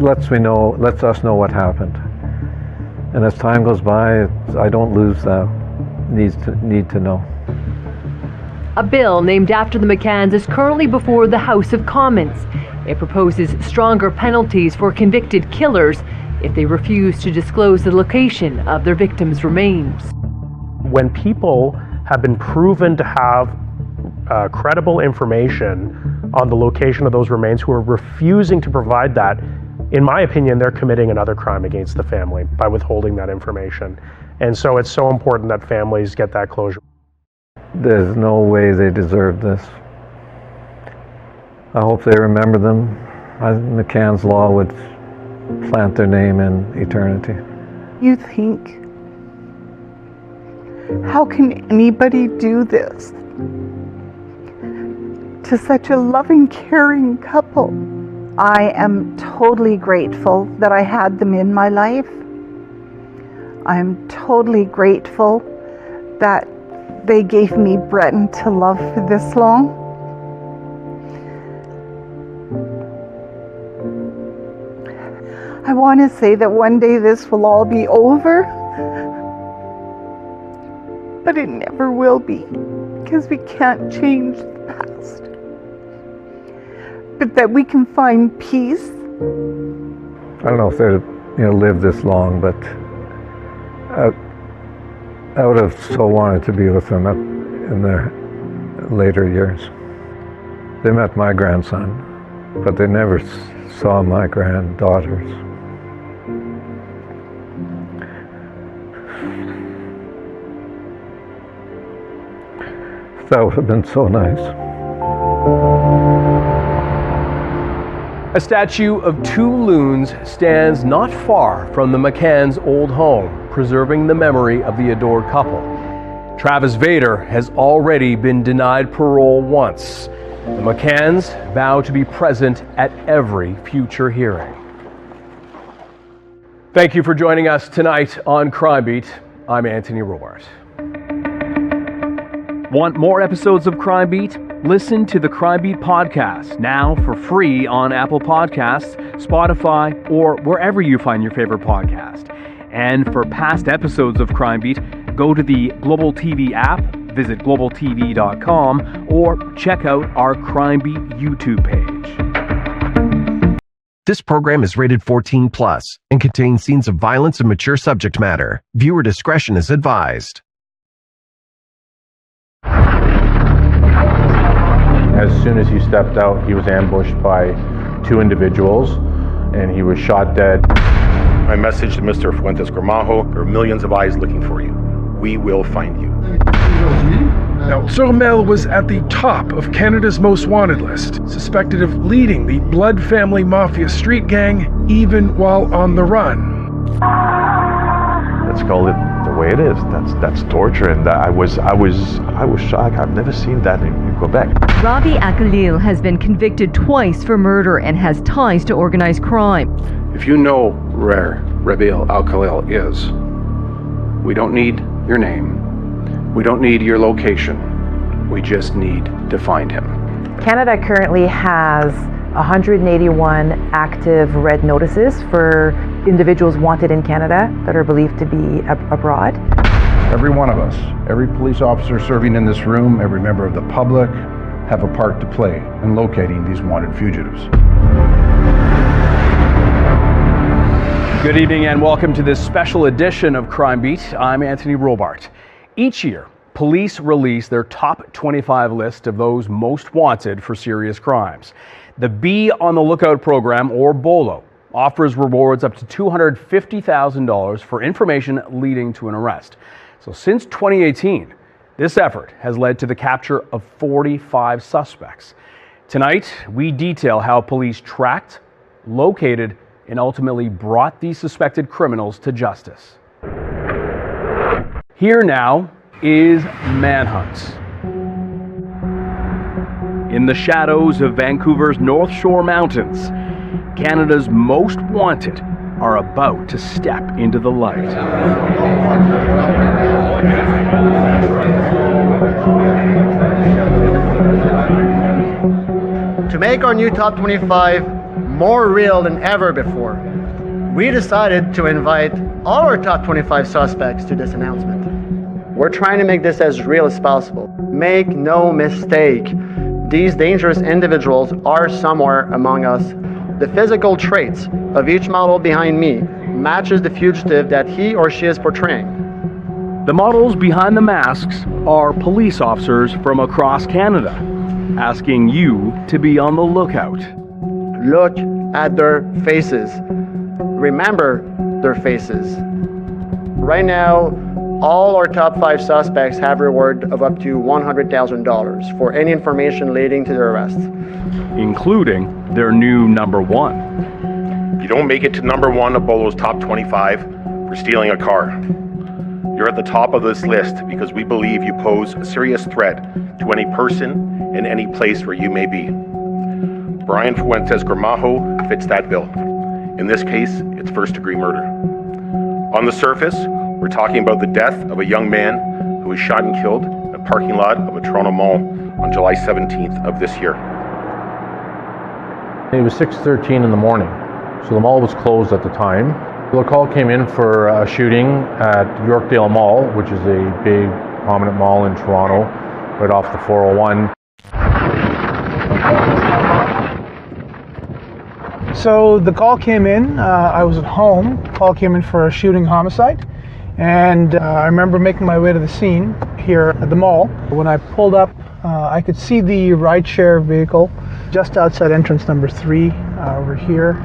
lets us know what happened. And as time goes by, I don't lose that need to know. A bill named after the McCanns is currently before the House of Commons. It proposes stronger penalties for convicted killers if they refuse to disclose the location of their victims' remains. When people have been proven to have credible information on the location of those remains who are refusing to provide that, in my opinion, they're committing another crime against the family by withholding that information. And so it's so important that families get that closure. There's no way they deserve this. I hope they remember them. McCann's Law would plant their name in eternity. You think, how can anybody do this to such a loving, caring couple? I am totally grateful that I had them in my life. I'm totally grateful that they gave me Breton to love for this long. I want to say that one day this will all be over, but it never will be, because we can't change the past. But that we can find peace. I don't know if they'd live this long, but I would have so wanted to be with them in their later years. They met my grandson, but they never saw my granddaughters. That would have been so nice. A statue of 2 loons stands not far from the McCann's old home, preserving the memory of the adored couple. Travis Vader has already been denied parole once. The McCanns vow to be present at every future hearing. Thank you for joining us tonight on Crime Beat. I'm Anthony Robart. Want more episodes of Crime Beat? Listen to the Crime Beat podcast now for free on Apple Podcasts, Spotify, or wherever you find your favorite podcast. And for past episodes of Crime Beat, go to the Global TV app, visit globaltv.com, or check out our Crime Beat YouTube page. This program is rated 14+ and contains scenes of violence and mature subject matter. Viewer discretion is advised. As soon as he stepped out, he was ambushed by two individuals and he was shot dead. My message to Mr. Fuentes Gramajo: there are millions of eyes looking for you. We will find you. Now, Turmel was at the top of Canada's most wanted list, suspected of leading the Blood Family Mafia street gang even while on the run. Let's call it the way it is. That's torture, and I was shocked. I've never seen that in Quebec. Rabi Akalil has been convicted twice for murder and has ties to organized crime. If you know where Rabi Akalil is, we don't need your name. We don't need your location. We just need to find him. Canada currently has 181 active red notices for individuals wanted in Canada that are believed to be abroad. Every one of us, every police officer serving in this room, every member of the public, have a part to play in locating these wanted fugitives. Good evening and welcome to this special edition of Crime Beat. I'm Anthony Robart. Each year, police release their top 25 list of those most wanted for serious crimes. The Be on the Lookout program, or BOLO, offers rewards up to $250,000 for information leading to an arrest. So since 2018, this effort has led to the capture of 45 suspects. Tonight, we detail how police tracked, located, and ultimately brought these suspected criminals to justice. Here now is Manhunt. In the shadows of Vancouver's North Shore Mountains, Canada's most wanted are about to step into the light. To make our new Top 25 more real than ever before, we decided to invite all our top 25 suspects to this announcement. We're trying to make this as real as possible. Make no mistake, these dangerous individuals are somewhere among us. The physical traits of each model behind me matches the fugitive that he or she is portraying. The models behind the masks are police officers from across Canada, asking you to be on the lookout. Look at their faces. Remember their faces. Right now, all our top 5 suspects have a reward of up to $100,000 for any information leading to their arrest, including their new number 1. You don't make it to number 1 of Bolo's top 25 for stealing a car. You're at the top of this list because we believe you pose a serious threat to any person in any place where you may be. Brian Fuentes Gramajo fits that bill. In this case, it's first-degree murder. On the surface, we're talking about the death of a young man who was shot and killed in a parking lot of a Toronto mall on July 17th of this year. It was 6:13 in the morning, so the mall was closed at the time. The call came in for a shooting at Yorkdale Mall, which is a big, prominent mall in Toronto, right off the 401. So the call came in, I was at home, call came in for a shooting homicide, and I remember making my way to the scene here at the mall. When I pulled up, I could see the rideshare vehicle just outside entrance number 3 over here.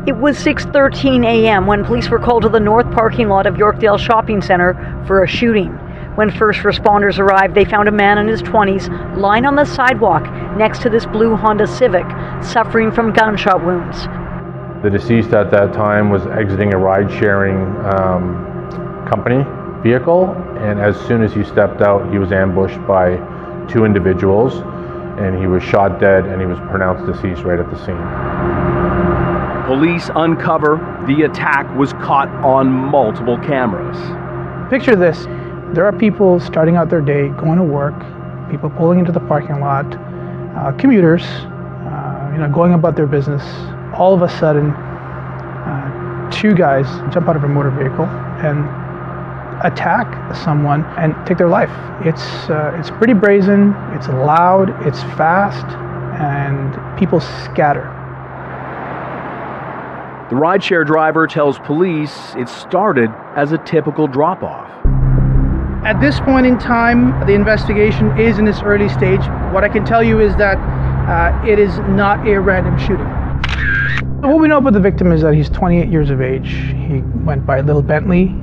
It was 6:13 a.m. when police were called to the north parking lot of Yorkdale Shopping Centre for a shooting. When first responders arrived, they found a man in his 20s lying on the sidewalk next to this blue Honda Civic, suffering from gunshot wounds. The deceased at that time was exiting a ride-sharing company vehicle, and as soon as he stepped out, he was ambushed by two individuals, and he was shot dead, and he was pronounced deceased right at the scene. Police uncover the attack was caught on multiple cameras. Picture this. There are people starting out their day, going to work, people pulling into the parking lot, commuters, going about their business. All of a sudden, two guys jump out of a motor vehicle and attack someone and take their life. It's pretty brazen, it's loud, it's fast, and people scatter. The rideshare driver tells police it started as a typical drop-off. At this point in time, the investigation is in its early stage. What I can tell you is that it is not a random shooting. What we know about the victim is that he's 28 years of age. He went by Little Bentley.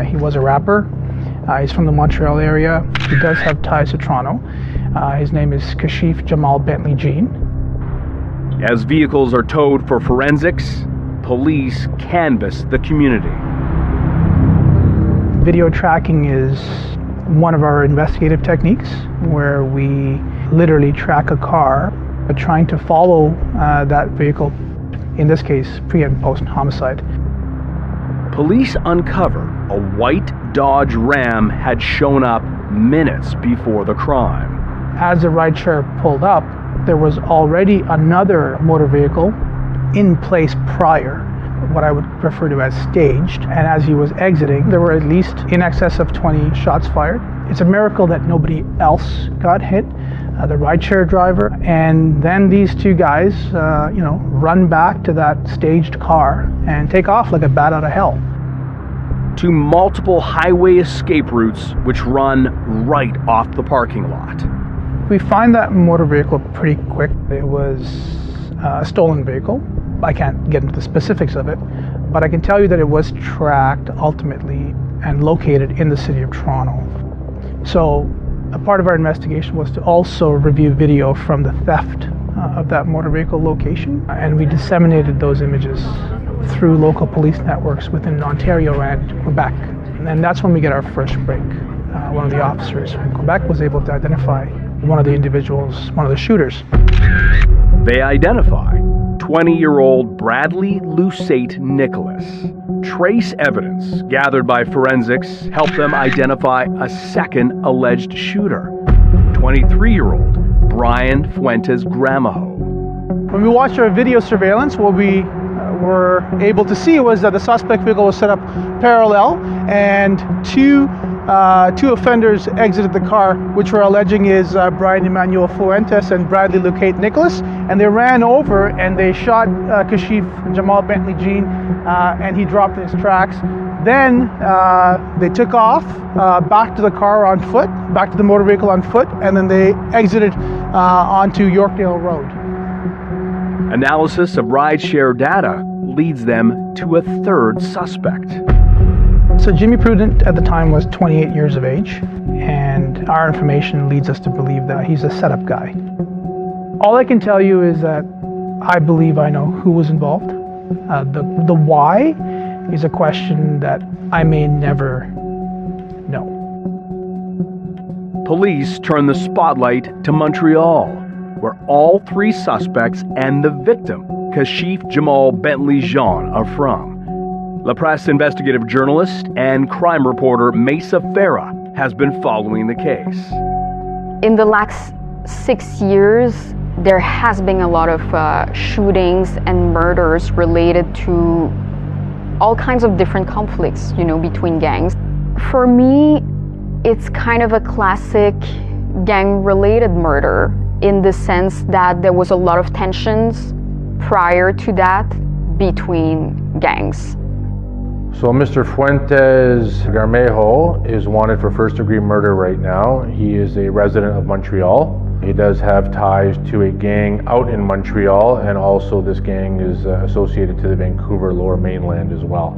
He was a rapper. He's from the Montreal area. He does have ties to Toronto. His name is Kashif Jamal Bentley Jean. As vehicles are towed for forensics, police canvass the community. Video tracking is one of our investigative techniques where we literally track a car trying to follow that vehicle, in this case, pre and post homicide. Police uncover a white Dodge Ram had shown up minutes before the crime. As the rideshare pulled up, there was already another motor vehicle in place prior, what I would refer to as staged, and as he was exiting, there were at least in excess of 20 shots fired. It's a miracle that nobody else got hit, the rideshare driver, and then these two guys, run back to that staged car and take off like a bat out of hell. To multiple highway escape routes which run right off the parking lot. We find that motor vehicle pretty quick. It was a stolen vehicle. I can't get into the specifics of it, but I can tell you that it was tracked ultimately and located in the city of Toronto. So a part of our investigation was to also review video from the theft of that motor vehicle location, and we disseminated those images through local police networks within Ontario and Quebec. And that's when we get our first break. One of the officers from Quebec was able to identify one of the individuals, one of the shooters. They identify 20-year-old Bradley Lucate Nicholas. Trace evidence gathered by forensics helped them identify a second alleged shooter, 23-year-old Brian Fuentes Gramajo. When we watched our video surveillance, what we were able to see was that the suspect vehicle was set up parallel, and two offenders exited the car, which we're alleging is Brian Emmanuel Fuentes and Bradley Lucate Nicholas, and they ran over and they shot Kashif Jamal Bentley Jean, and he dropped in his tracks. Then they took off back to the car on foot, back to the motor vehicle on foot, and then they exited onto Yorkdale Road. Analysis of rideshare data leads them to a third suspect. So Jimmy Prudent at the time was 28 years of age, and our information leads us to believe that he's a setup guy. All I can tell you is that I believe I know who was involved. The why is a question that I may never know. Police turn the spotlight to Montreal, where all three suspects and the victim, Kashif Jamal Bentley Jean, are from. La Presse investigative journalist and crime reporter Mesa Farah has been following the case. In the last 6 years, there has been a lot of shootings and murders related to all kinds of different conflicts, between gangs. For me, it's kind of a classic gang-related murder in the sense that there was a lot of tensions prior to that between gangs. So Mr. Fuentes Gramajo is wanted for first-degree murder right now. He is a resident of Montreal. He does have ties to a gang out in Montreal, and also this gang is associated to the Vancouver Lower Mainland as well.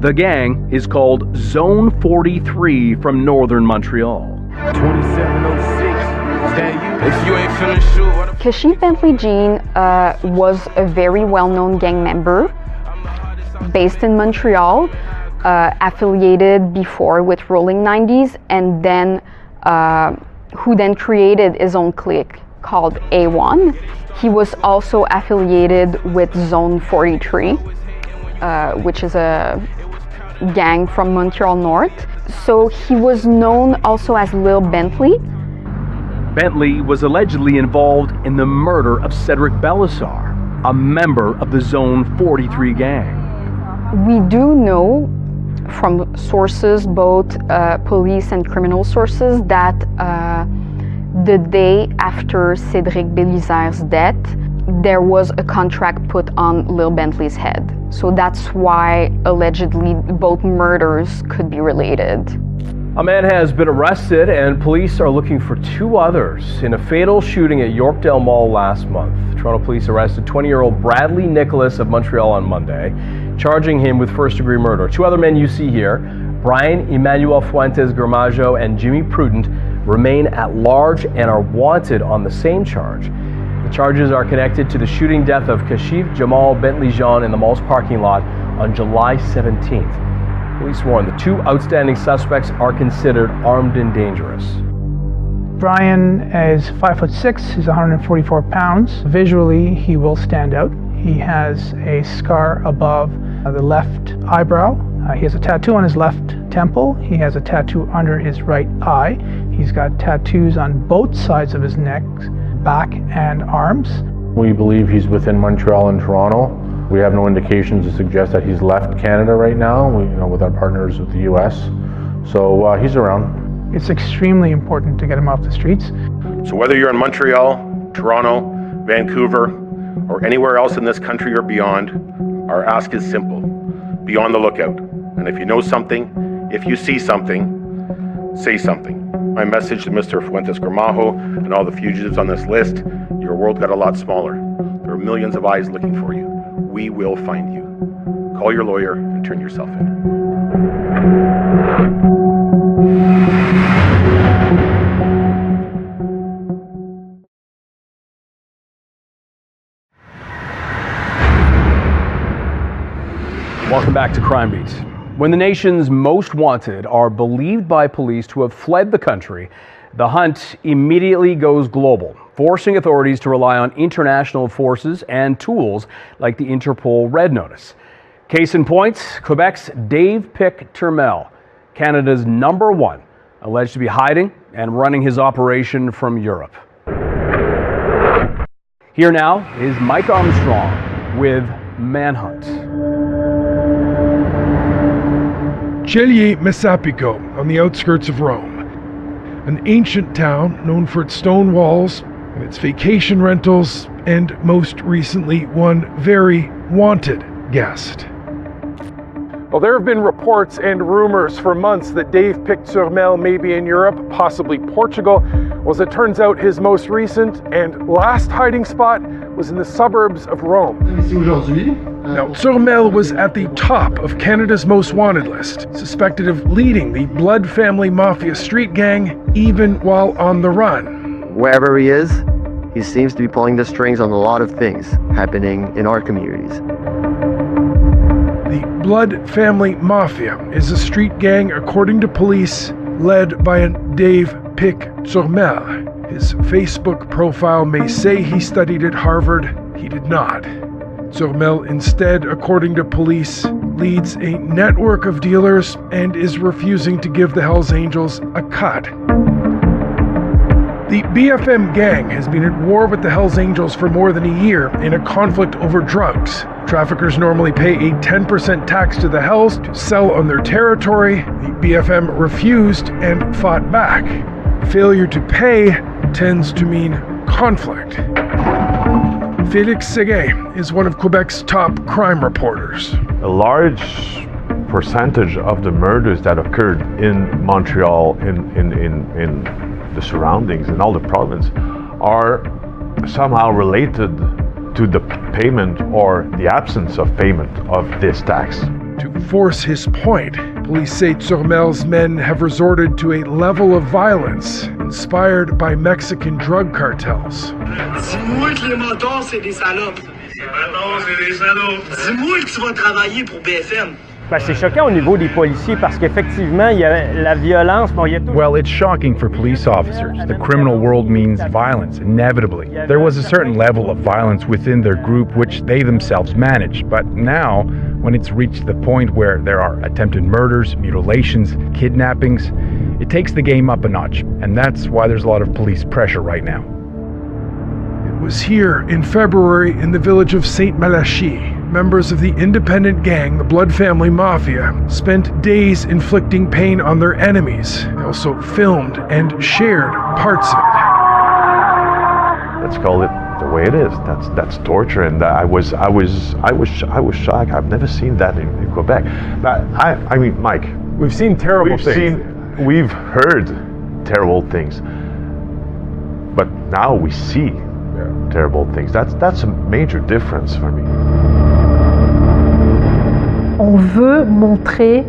The gang is called Zone 43 from northern Montreal. 2706. If you ain't finna shoot. Kashif Bentley Jean was a very well-known gang member based in Montreal, affiliated before with Rolling 90s, and then who then created his own clique called A1. He was also affiliated with Zone 43, which is a gang from Montreal North. So he was known also as Lil Bentley. Bentley was allegedly involved in the murder of Cedric Belisar, a member of the Zone 43 gang. We do know from sources, both police and criminal sources, that the day after Cedric Belisar's death, there was a contract put on Lil Bentley's head. So that's why allegedly both murders could be related. A man has been arrested and police are looking for two others in a fatal shooting at Yorkdale Mall last month. Toronto police arrested 20-year-old Bradley Nicholas of Montreal on Monday, charging him with first-degree murder. Two other men you see here, Brian Emmanuel Fuentes Gramajo and Jimmy Prudent, remain at large and are wanted on the same charge. The charges are connected to the shooting death of Kashif Jamal Bentley Jean in the mall's parking lot on July 17th. Police warn the two outstanding suspects are considered armed and dangerous. Brian is 5'6", he's 144 pounds. Visually, he will stand out. He has a scar above the left eyebrow. He has a tattoo on his left temple. He has a tattoo under his right eye. He's got tattoos on both sides of his neck, back and arms. We believe he's within Montreal and Toronto. We have no indications to suggest that he's left Canada right now, with our partners with the US. So he's around. It's extremely important to get him off the streets. So whether you're in Montreal, Toronto, Vancouver, or anywhere else in this country or beyond, our ask is simple. Be on the lookout. And if you know something, if you see something, say something. My message to Mr. Fuentes Gramajo and all the fugitives on this list, your world got a lot smaller. There are millions of eyes looking for you. We will find you. Call your lawyer and turn yourself in. Welcome back to Crime Beat. When the nation's most wanted are believed by police to have fled the country, the hunt immediately goes global, forcing authorities to rely on international forces and tools like the Interpol Red Notice. Case in point, Quebec's Dave Pic Turmel, Canada's #1, alleged to be hiding and running his operation from Europe. Here now is Mike Armstrong with Manhunt. Ceglie Messapico, on the outskirts of Rome. An ancient town known for its stone walls and its vacation rentals, and most recently, one very wanted guest. Well, there have been reports and rumors for months that Dave Pic Turmel may be in Europe, possibly Portugal. Well, as it turns out, his most recent and last hiding spot was in the suburbs of Rome. Now, Turmel was at the top of Canada's most wanted list, suspected of leading the Blood Family Mafia street gang, even while on the run. Wherever he is, he seems to be pulling the strings on a lot of things happening in our communities. The Blood Family Mafia is a street gang, according to police, led by a Dave Pic Turmel. His Facebook profile may say he studied at Harvard. He did not. Turmel instead, according to police, leads a network of dealers and is refusing to give the Hells Angels a cut. The BFM gang has been at war with the Hells Angels for more than a year in a conflict over drugs. Traffickers normally pay a 10% tax to the Hells to sell on their territory. The BFM refused and fought back. Failure to pay tends to mean conflict. Félix Séguin is one of Quebec's top crime reporters. A large percentage of the murders that occurred in Montreal, in the surroundings, in all the province, are somehow related to the payment or the absence of payment of this tax. To force his point, police say Turmel's men have resorted to a level of violence inspired by Mexican drug cartels. Dis-moi que les motards, c'est des salopes. Les motards, c'est des salopes. Dis-moi que tu vas travailler pour BFM. C'est choquant au niveau des policiers parce qu'effectivement, il y a la violence. Bon, il y a tout... Well, it's shocking for police officers. The criminal world means violence, inevitably. There was a certain level of violence within their group which they themselves managed. But now, when it's reached the point where there are attempted murders, mutilations, kidnappings, it takes the game up a notch. And that's why there's a lot of police pressure right now. It was here in February in the village of Saint Malachy. Members of the independent gang, the Blood Family Mafia, spent days inflicting pain on their enemies. They also filmed and shared parts of it. Let's call it the way it is. That's torture, and I was shocked. I've never seen that in Quebec. But I mean, Mike, we've seen terrible things. We've heard terrible things, but now we see terrible things. That's a major difference for me. On veut montrer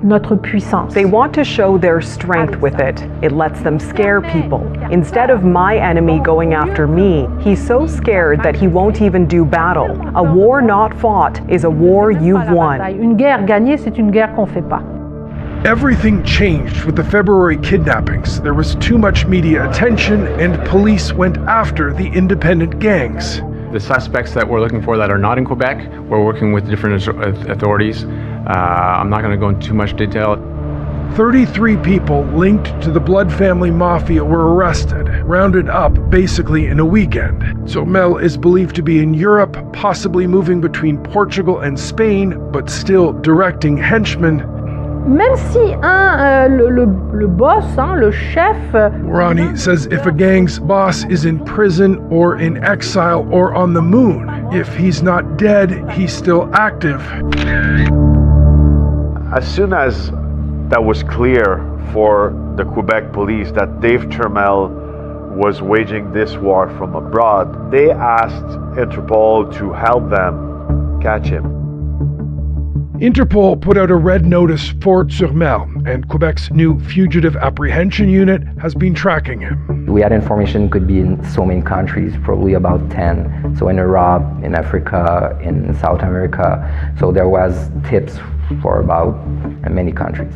notre puissance. They want to show their strength with it. It lets them scare people. Instead of my enemy going after me, he's so scared that he won't even do battle. A war not fought is a war you've won. Une guerre gagnée, c'est une guerre qu'on fait pas. Everything changed with the February kidnappings. There was too much media attention, and police went after the independent gangs. The suspects that we're looking for that are not in Quebec, we're working with different authorities. I'm not going to go into too much detail. 33 people linked to the Blood Family Mafia were arrested, rounded up basically in a weekend. Turmel is believed to be in Europe, possibly moving between Portugal and Spain, but still directing henchmen. Même si le boss, le chef... Ronnie says if a gang's boss is in prison or in exile or on the moon, if he's not dead, he's still active. As soon as that was clear for the Quebec police that Dave Turmel was waging this war from abroad, they asked Interpol to help them catch him. Interpol put out a red notice for Turmel, and Quebec's new Fugitive Apprehension Unit has been tracking him. We had information could be in so many countries, probably about 10. So in Europe, in Africa, in South America. So there was tips for about many countries.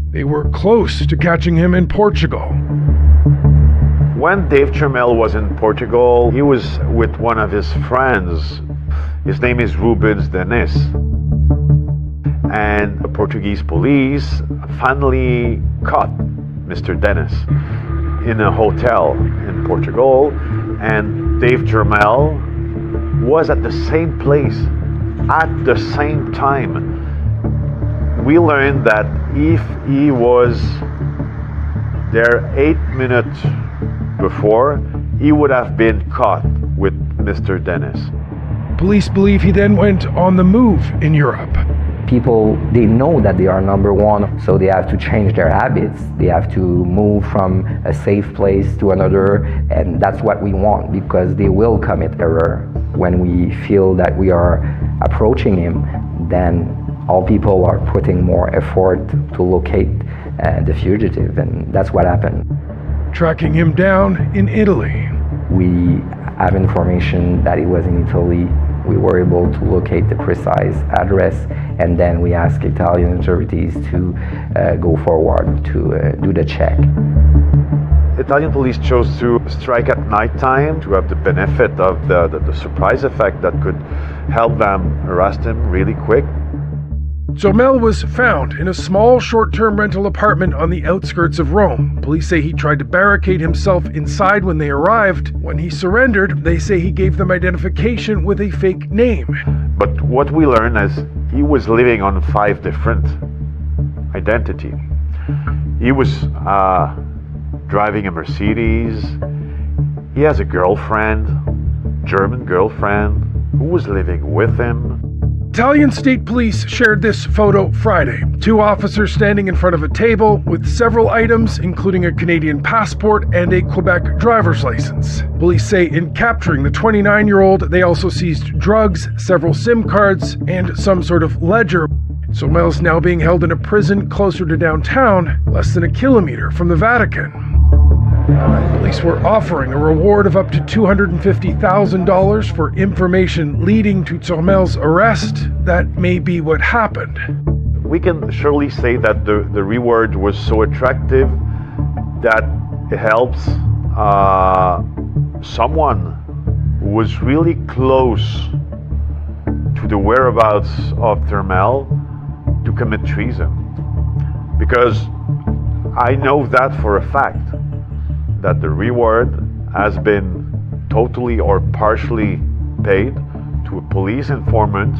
They were close to catching him in Portugal. When Dave Turmel was in Portugal, he was with one of his friends. His name is Rubens Denis. And the Portuguese police finally caught Mr. Dennis in a hotel in Portugal, and Dave Turmel was at the same place at the same time. We learned that if he was there 8 minutes before, he would have been caught with Mr. Dennis. Police believe he then went on the move in Europe. People, they know that they are number one, so they have to change their habits. They have to move from a safe place to another, and that's what we want, because they will commit error. When we feel that we are approaching him, then all people are putting more effort to locate the fugitive, and that's what happened. Tracking him down in Italy. We have information that he was in Italy. We were able to locate the precise address, and then we asked Italian authorities to go forward to do the check. Italian police chose to strike at nighttime to have the benefit of the surprise effect that could help them arrest him really quick. Turmel was found in a small short-term rental apartment on the outskirts of Rome. Police say he tried to barricade himself inside when they arrived. When he surrendered, they say he gave them identification with a fake name. But what we learned is he was living on 5 different identities. He was driving a Mercedes. He has a girlfriend, German girlfriend, who was living with him. Italian State Police shared this photo Friday. 2 officers standing in front of a table with several items, including a Canadian passport and a Quebec driver's license. Police say in capturing the 29-year-old, they also seized drugs, several SIM cards, and some sort of ledger. Turmel's now being held in a prison closer to downtown, less than a kilometer from the Vatican. Police were offering a reward of up to $250,000 for information leading to Turmel's arrest. That may be what happened. We can surely say that the reward was so attractive that it helps someone who was really close to the whereabouts of Turmel to commit treason. Because I know that for a fact, that the reward has been totally or partially paid to a police informant.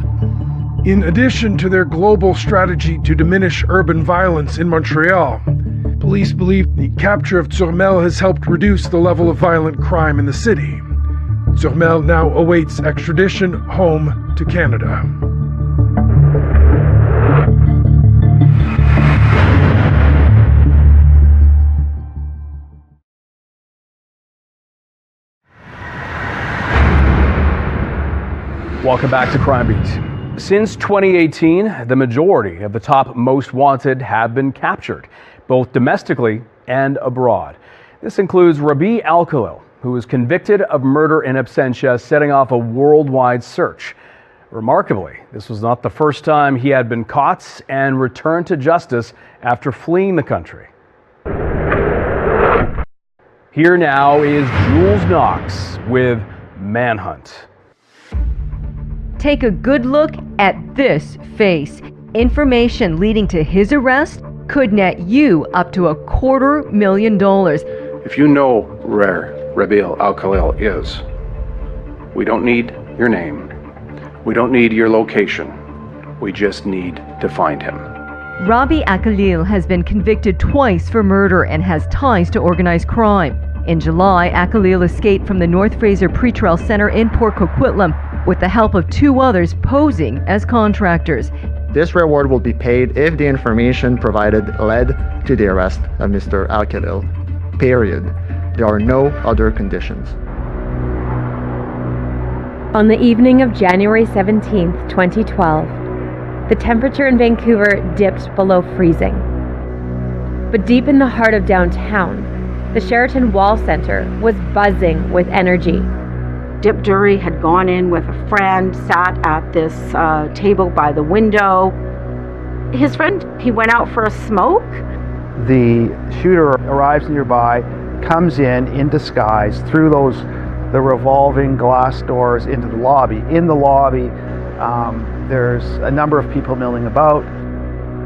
In addition to their global strategy to diminish urban violence in Montreal, police believe the capture of Turmel has helped reduce the level of violent crime in the city. Turmel now awaits extradition home to Canada. Welcome back to Crime Beat. Since 2018, the majority of the top most wanted have been captured, both domestically and abroad. This includes Rabi Al-Khalil, who was convicted of murder in absentia, setting off a worldwide search. Remarkably, this was not the first time he had been caught and returned to justice after fleeing the country. Here now is Jules Knox with Manhunt. Take a good look at this face. Information leading to his arrest could net you up to $250,000. If you know where Rabi Al-Khalil is, we don't need your name. We don't need your location. We just need to find him. Rabi Al-Khalil has been convicted twice for murder and has ties to organized crime. In July, Al-Khalil escaped from the North Fraser Pretrial Center in Port Coquitlam with the help of two others posing as contractors. This reward will be paid if the information provided led to the arrest of Mr. Al-Khalil. Period. There are no other conditions. On the evening of January 17, 2012, the temperature in Vancouver dipped below freezing. But deep in the heart of downtown, the Sheraton Wall Centre was buzzing with energy. Dip Dury had gone in with a friend, sat at this table by the window. His friend, he went out for a smoke. The shooter arrives nearby, comes in disguise through the revolving glass doors into the lobby. In the lobby, there's a number of people milling about.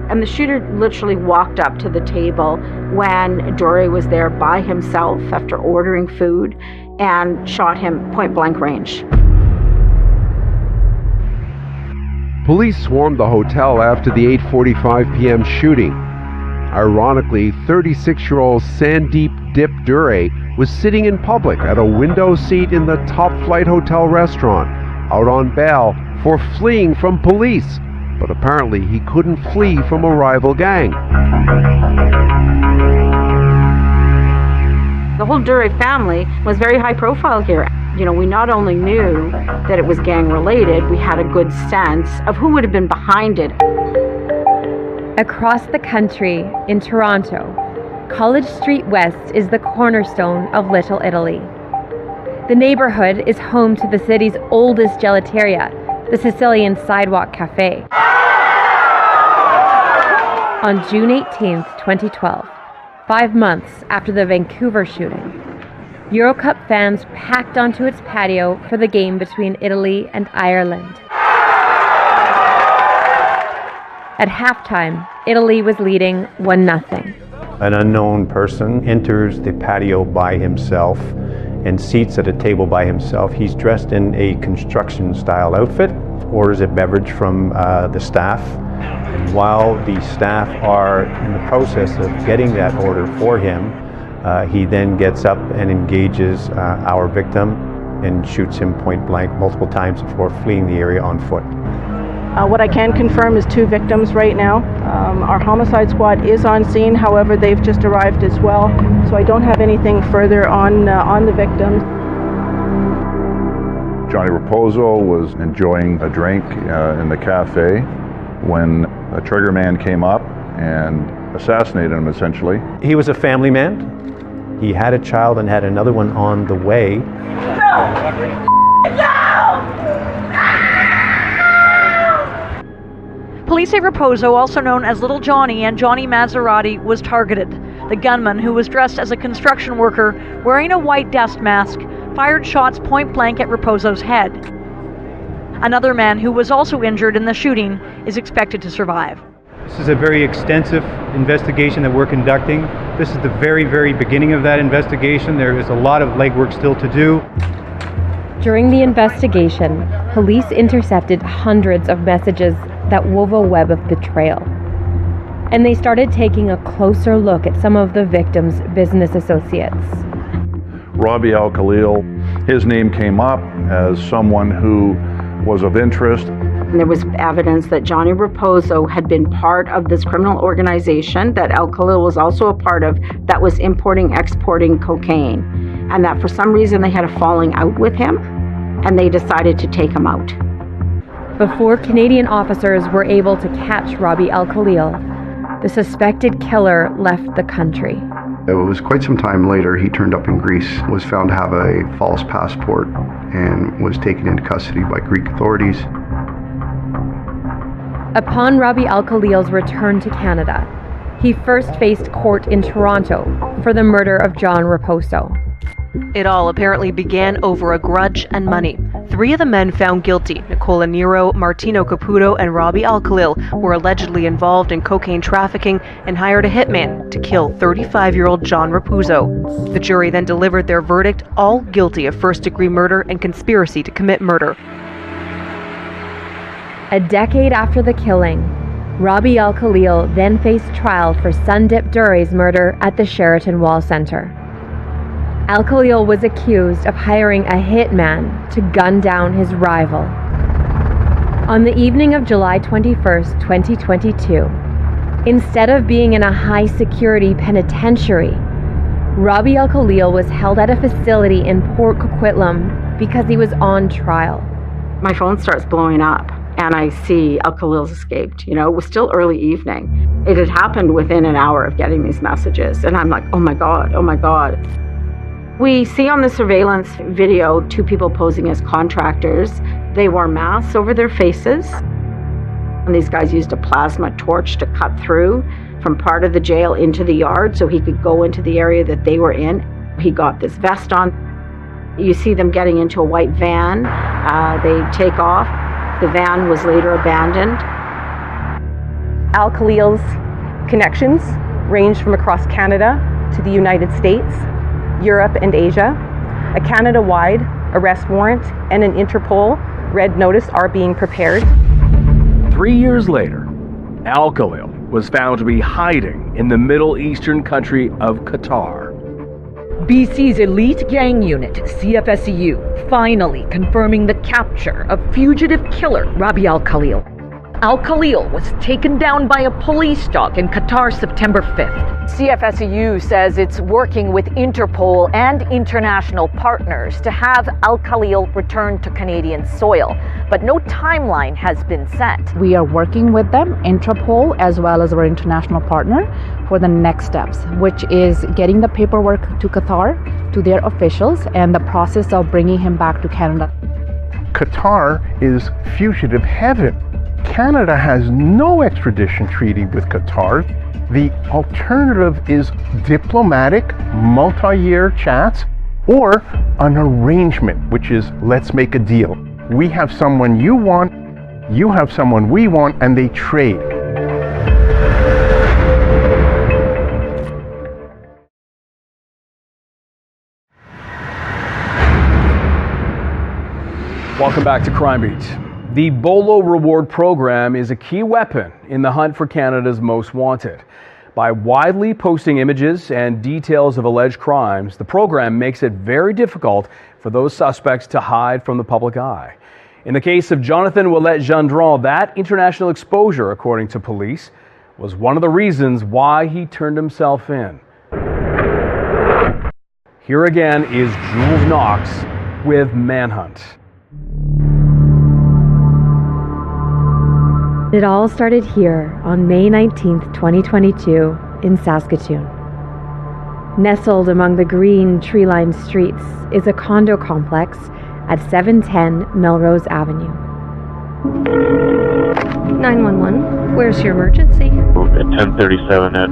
And the shooter literally walked up to the table when Dury was there by himself after ordering food and shot him point blank range. Police swarmed the hotel after the 8:45 p.m. shooting. Ironically, 36-year-old Sandeep Dip Dury was sitting in public at a window seat in the Top Flight Hotel restaurant, out on bail for fleeing from police. But apparently he couldn't flee from a rival gang. The whole Dury family was very high profile here. You know, we not only knew that it was gang related, we had a good sense of who would have been behind it. Across the country, in Toronto, College Street West is the cornerstone of Little Italy. The neighborhood is home to the city's oldest gelateria, the Sicilian Sidewalk Cafe. On June 18, 2012, 5 months after the Vancouver shooting, Eurocup fans packed onto its patio for the game between Italy and Ireland. At halftime, Italy was leading 1-0. An unknown person enters the patio by himself and seats at a table by himself. He's dressed in a construction-style outfit, orders a beverage from the staff. While the staff are in the process of getting that order for him, he then gets up and engages our victim and shoots him point blank multiple times before fleeing the area on foot. What I can confirm is 2 victims right now. Our homicide squad is on scene, however, they've just arrived as well, so I don't have anything further on the victims. Johnny Raposo was enjoying a drink in the cafe when a trigger man came up and assassinated him, essentially. He was a family man. He had a child and had another one on the way. Police say Raposo, also known as Little Johnny and Johnny Maserati, was targeted. The gunman, who was dressed as a construction worker wearing a white dust mask, fired shots point blank at Raposo's head. Another man who was also injured in the shooting is expected to survive. This is a very extensive investigation that we're conducting. This is the very, very beginning of that investigation. There is a lot of legwork still to do. During the investigation, police intercepted hundreds of messages that wove a web of betrayal. And they started taking a closer look at some of the victims' business associates. Rabi Al-Khalil, his name came up as someone who was of interest. There was evidence that Johnny Raposo had been part of this criminal organization that Al-Khalil was also a part of that was importing, exporting cocaine. And that for some reason they had a falling out with him and they decided to take him out. Before Canadian officers were able to catch Rabi Al-Khalil, the suspected killer left the country. It was quite some time later he turned up in Greece, was found to have a false passport, and was taken into custody by Greek authorities. Upon Rabi Al-Khalil's return to Canada, he first faced court in Toronto for the murder of John Raposo. It all apparently began over a grudge and money. 3 of the men found guilty, Nicola Nero, Martino Caputo, and Rabi Al-Khalil, were allegedly involved in cocaine trafficking and hired a hitman to kill 35-year-old John Raposo. The jury then delivered their verdict, all guilty of first-degree murder and conspiracy to commit murder. A decade after the killing, Rabi Al-Khalil then faced trial for Sundip Dure's murder at the Sheraton Wall Centre. Al-Khalil was accused of hiring a hitman to gun down his rival. On the evening of July 21st, 2022, instead of being in a high-security penitentiary, Rabi Al-Khalil was held at a facility in Port Coquitlam because he was on trial. My phone starts blowing up and I see Al-Khalil's escaped. You know, it was still early evening. It had happened within an hour of getting these messages. And I'm like, oh my God, oh my God. We see on the surveillance video 2 people posing as contractors. They wore masks over their faces. And these guys used a plasma torch to cut through from part of the jail into the yard so he could go into the area that they were in. He got this vest on. You see them getting into a white van. They take off. The van was later abandoned. Al-Khalil's connections range from across Canada to the United States, Europe and Asia. A Canada-wide arrest warrant and an Interpol red notice are being prepared. 3 years later, Al-Khalil was found to be hiding in the Middle Eastern country of Qatar. BC's elite gang unit, CFSEU, finally confirming the capture of fugitive killer Rabi Al-Khalil. Al-Khalil was taken down by a police dog in Qatar September 5th. CFSEU says it's working with Interpol and international partners to have Al-Khalil return to Canadian soil, but no timeline has been set. We are working with them, Interpol, as well as our international partner, for the next steps, which is getting the paperwork to Qatar, to their officials, and the process of bringing him back to Canada. Qatar is fugitive heaven. Canada has no extradition treaty with Qatar. The alternative is diplomatic, multi-year chats, or an arrangement, which is let's make a deal. We have someone you want, you have someone we want, and they trade. Welcome back to Crime Beat. The Bolo Reward Program is a key weapon in the hunt for Canada's most wanted. By widely posting images and details of alleged crimes, the program makes it very difficult for those suspects to hide from the public eye. In the case of Jonathan Ouellette-Gendron, that international exposure, according to police, was one of the reasons why he turned himself in. Here again is Jules Knox with Manhunt. It all started here on May 19th, 2022 in Saskatoon. Nestled among the green, tree-lined streets is a condo complex at 710 Melrose Avenue. 911, where's your emergency? At 10:37 at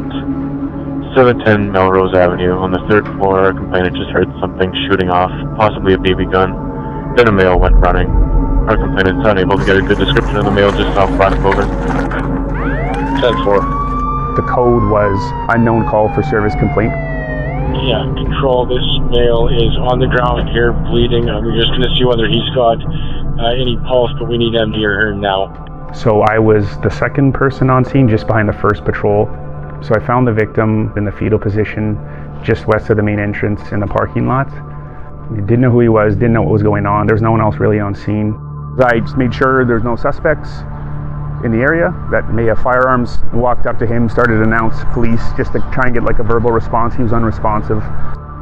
710 Melrose Avenue. On the third floor, our complainant just heard something shooting off, possibly a BB gun. Then a male went running. Our complainant's unable to get a good description of the male just off Blackclover. 10-4. The code was unknown call for service complaint. Yeah, control. This male is on the ground here, bleeding. We're just going to see whether he's got any pulse, but we need him near her now. So I was the second person on scene, just behind the first patrol. So I found the victim in the fetal position, just west of the main entrance in the parking lot. Didn't know who he was, didn't know what was going on. There's no one else really on scene. I just made sure there's no suspects in the area that may have firearms. Walked up to him, started to announce police just to try and get like a verbal response. He was unresponsive.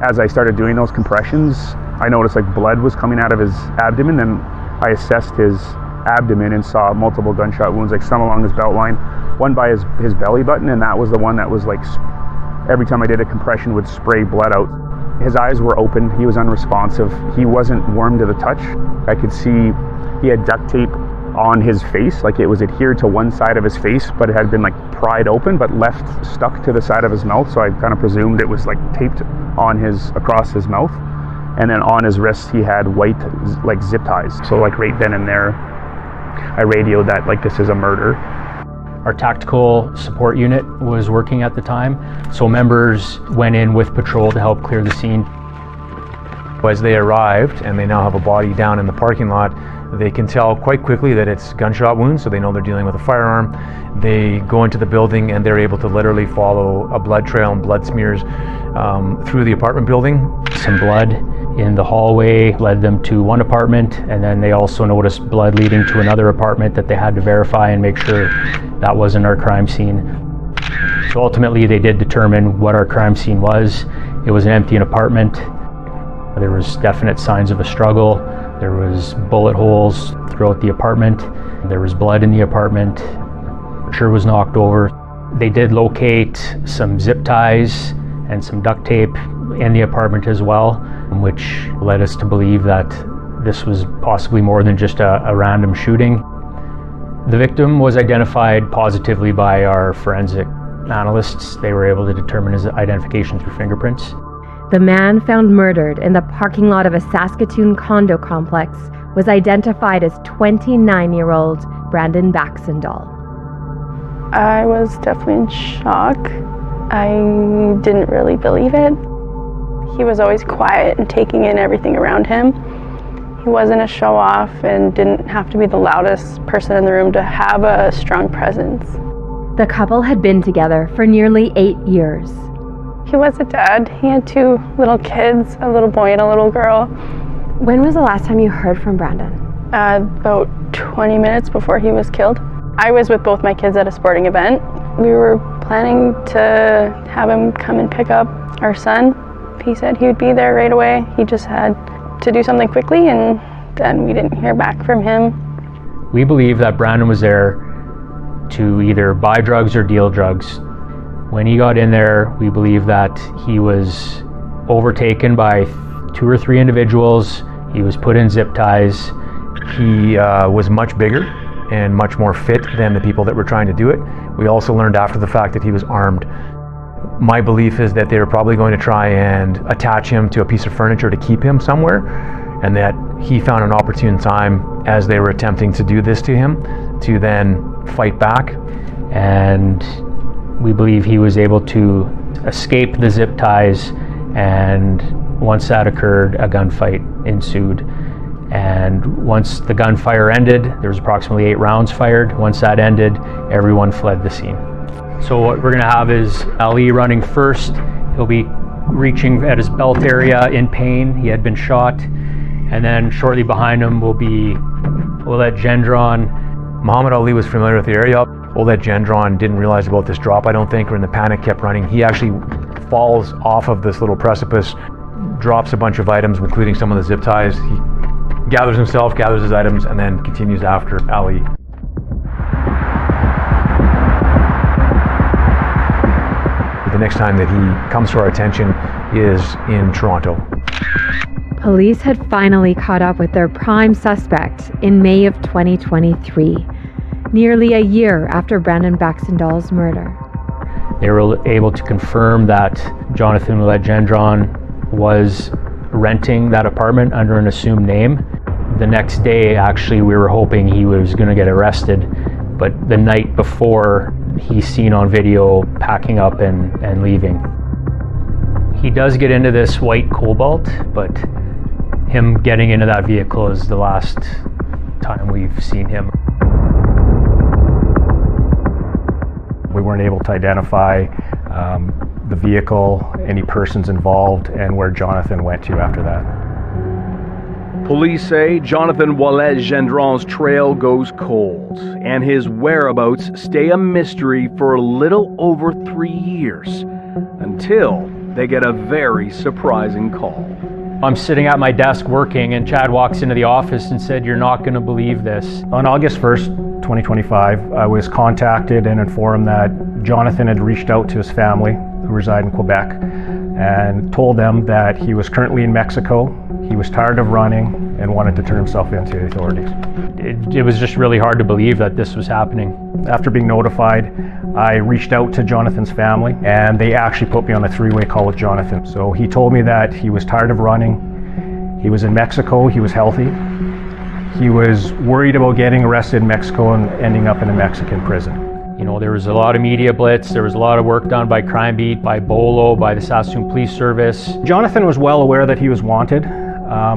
As I started doing those compressions, I noticed like blood was coming out of his abdomen, and I assessed his abdomen and saw multiple gunshot wounds, like some along his belt line, one by his belly button, and that was the one that was like, every time I did a compression would spray blood out. His eyes were open, he was unresponsive, he wasn't warm to the touch. I could see he had duct tape on his face, like it was adhered to one side of his face, but it had been like pried open but left stuck to the side of his mouth, so I kind of presumed it was like taped on across his mouth. And then on his wrist he had white like zip ties, so like right then and there I radioed that like this is a murder. Our tactical support unit was working at the time, so members went in with patrol to help clear the scene. As they arrived, and they now have a body down in the parking lot, they can tell quite quickly that it's gunshot wounds, so they know they're dealing with a firearm. They go into the building and they're able to literally follow a blood trail and blood smears through the apartment building. Some blood in the hallway led them to one apartment, and then they also noticed blood leading to another apartment that they had to verify and make sure that wasn't our crime scene. So ultimately they did determine what our crime scene was. It was an empty apartment. There was definite signs of a struggle. There was bullet holes throughout the apartment. There was blood in the apartment. Furniture was knocked over. They did locate some zip ties and some duct tape in the apartment as well, which led us to believe that this was possibly more than just a random shooting. The victim was identified positively by our forensic analysts. They were able to determine his identification through fingerprints. The man found murdered in the parking lot of a Saskatoon condo complex was identified as 29-year-old Brandon Baxendall. I was definitely in shock. I didn't really believe it. He was always quiet and taking in everything around him. He wasn't a show-off and didn't have to be the loudest person in the room to have a strong presence. The couple had been together for nearly 8 years. He was a dad. He had 2 little kids, a little boy and a little girl. When was the last time you heard from Brandon? About 20 minutes before he was killed. I was with both my kids at a sporting event. We were planning to have him come and pick up our son. He said he would be there right away. He just had to do something quickly, and then we didn't hear back from him. We believe that Brandon was there to either buy drugs or deal drugs. When he got in there, we believe that he was overtaken by 2 or 3 individuals. He was put in zip ties. He was much bigger and much more fit than the people that were trying to do it. We also learned after the fact that he was armed. My belief is that they were probably going to try and attach him to a piece of furniture to keep him somewhere, and that he found an opportune time as they were attempting to do this to him to then fight back. And we believe he was able to escape the zip ties, and once that occurred, a gunfight ensued. And once the gunfire ended, there was approximately 8 rounds fired. Once that ended, everyone fled the scene. So what we're gonna have is Ali running first. He'll be reaching at his belt area in pain. He had been shot. And then shortly behind him will be Olet Gendron. Muhammad Ali was familiar with the area. Olet Gendron didn't realize about this drop, I don't think, or in the panic kept running. He actually falls off of this little precipice, drops a bunch of items, including some of the zip ties. He gathers himself, gathers his items, and then continues after Ali. the next time that he comes to our attention is in Toronto. Police had finally caught up with their prime suspect in May of 2023, nearly a year after Brandon Baxendale's murder. They were able to confirm that Jonathan Ouellette-Gendron was renting that apartment under an assumed name. The next day, actually, we were hoping he was going to get arrested, but the night before, he's seen on video packing up and leaving. He does get into this white Cobalt, but him getting into that vehicle is the last time we've seen him. We weren't able to identify the vehicle, any persons involved, and where Jonathan went to after that. Police say Jonathan Ouellette-Gendron's trail goes cold, and his whereabouts stay a mystery for a little over 3 years, until they get a very surprising call. I'm sitting at my desk working, and Chad walks into the office and said, "You're not going to believe this." On August 1st, 2025, I was contacted and informed that Jonathan had reached out to his family, who reside in Quebec, and told them that he was currently in Mexico, he was tired of running, and wanted to turn himself in to the authorities. It was just really hard to believe that this was happening. After being notified, I reached out to Jonathan's family, and they actually put me on a three-way call with Jonathan. So he told me that he was tired of running, he was in Mexico, he was healthy, he was worried about getting arrested in Mexico and ending up in a Mexican prison. You know, there was a lot of media blitz, there was a lot of work done by Crime Beat, by Bolo, by the Saskatoon Police Service. Jonathan was well aware that he was wanted.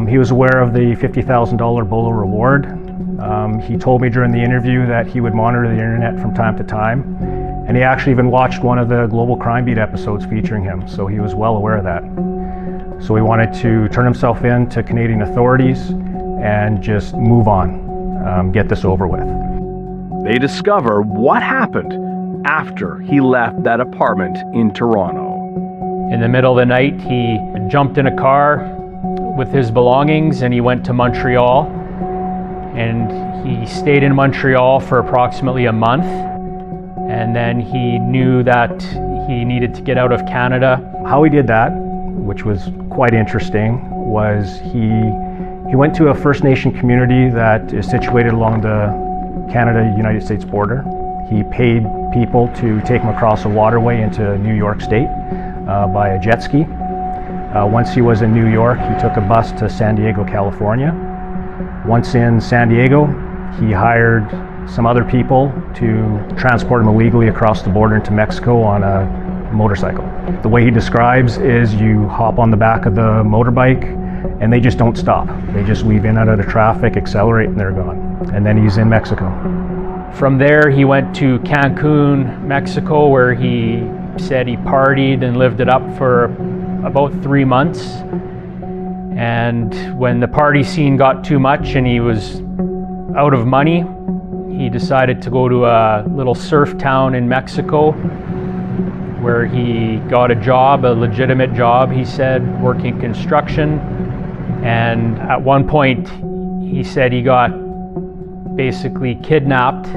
He was aware of the $50,000 Bolo reward. He told me during the interview that he would monitor the internet from time to time, and he actually even watched one of the Global Crime Beat episodes featuring him, so he was well aware of that. So he wanted to turn himself in to Canadian authorities and just move on, get this over with. They discover what happened after he left that apartment in Toronto. In the middle of the night, he jumped in a car with his belongings and he went to Montreal. And he stayed in Montreal for approximately a month. And then he knew that he needed to get out of Canada. How he did that, which was quite interesting, was he went to a First Nation community that is situated along the Canada-United States border. He paid people to take him across a waterway into New York State by a jet ski. Once he was in New York, he took a bus to San Diego, California. Once in San Diego, he hired some other people to transport him illegally across the border into Mexico on a motorcycle. The way he describes is you hop on the back of the motorbike and they just don't stop. They just weave in and out of the traffic, accelerate, and they're gone. And then he's in Mexico. From there, he went to Cancun, Mexico, where he said he partied and lived it up for about 3 months. And when the party scene got too much and he was out of money, he decided to go to a little surf town in Mexico where he got a job, a legitimate job, he said, working construction. And at one point, he said he got basically kidnapped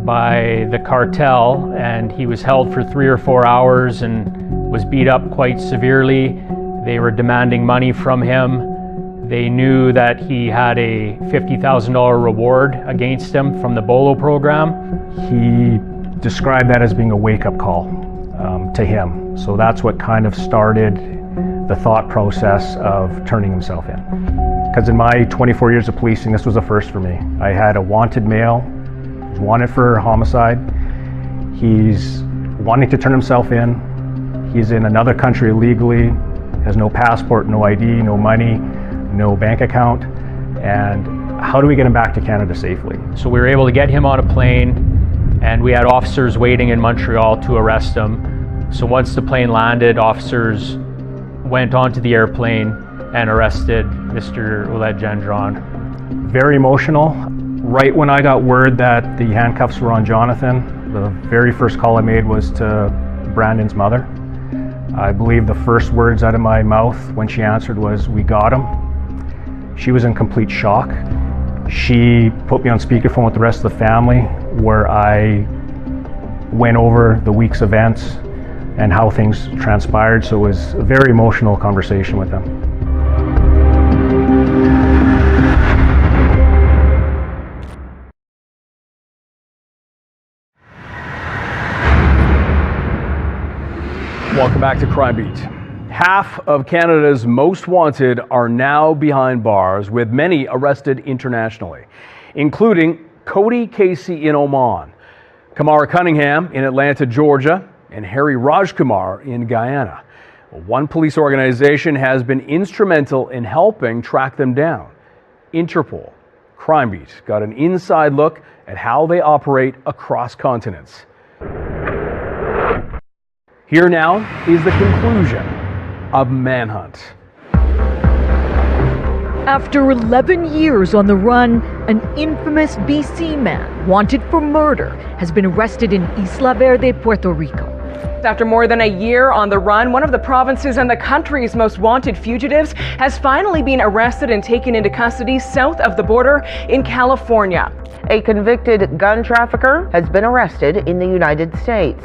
by the cartel, and he was held for 3 or 4 hours and was beat up quite severely. They were demanding money from him. They knew that he had a $50,000 reward against him from the Bolo program. He described that as being a wake-up call to him. So that's what kind of started the thought process of turning himself in. Because in my 24 years of policing, this was a first for me. I had a wanted male, he's wanted for homicide. He's wanting to turn himself in. He's in another country illegally, has no passport, no ID, no money, no bank account. And how do we get him back to Canada safely? So we were able to get him on a plane, and we had officers waiting in Montreal to arrest him. So once the plane landed, officers went onto the airplane and arrested Mr. Ouellette-Gendron. Very emotional. Right when I got word that the handcuffs were on Jonathan, the very first call I made was to Brandon's mother. I believe the first words out of my mouth when she answered was, "We got him." She was in complete shock. She put me on speakerphone with the rest of the family, where I went over the week's events and how things transpired. So it was a very emotional conversation with them. Welcome back to Crime Beat. Half of Canada's most wanted are now behind bars, with many arrested internationally, including Cody Casey in Oman, Kamara Cunningham in Atlanta, Georgia, and Harry Rajkumar in Guyana. One police organization has been instrumental in helping track them down: Interpol. Crime Beat got an inside look at how they operate across continents. Here now is the conclusion of Manhunt. After 11 years on the run, an infamous BC man wanted for murder has been arrested in Isla Verde, Puerto Rico. After more than a year on the run, one of the province's and the country's most wanted fugitives has finally been arrested and taken into custody south of the border in California. A convicted gun trafficker has been arrested in the United States.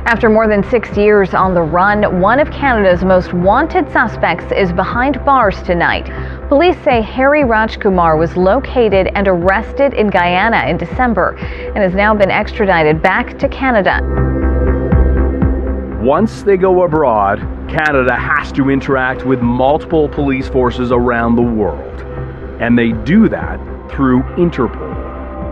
After more than 6 years on the run, one of Canada's most wanted suspects is behind bars tonight. Police say Harry Rajkumar was located and arrested in Guyana in December and has now been extradited back to Canada. Once they go abroad, Canada has to interact with multiple police forces around the world. And they do that through Interpol.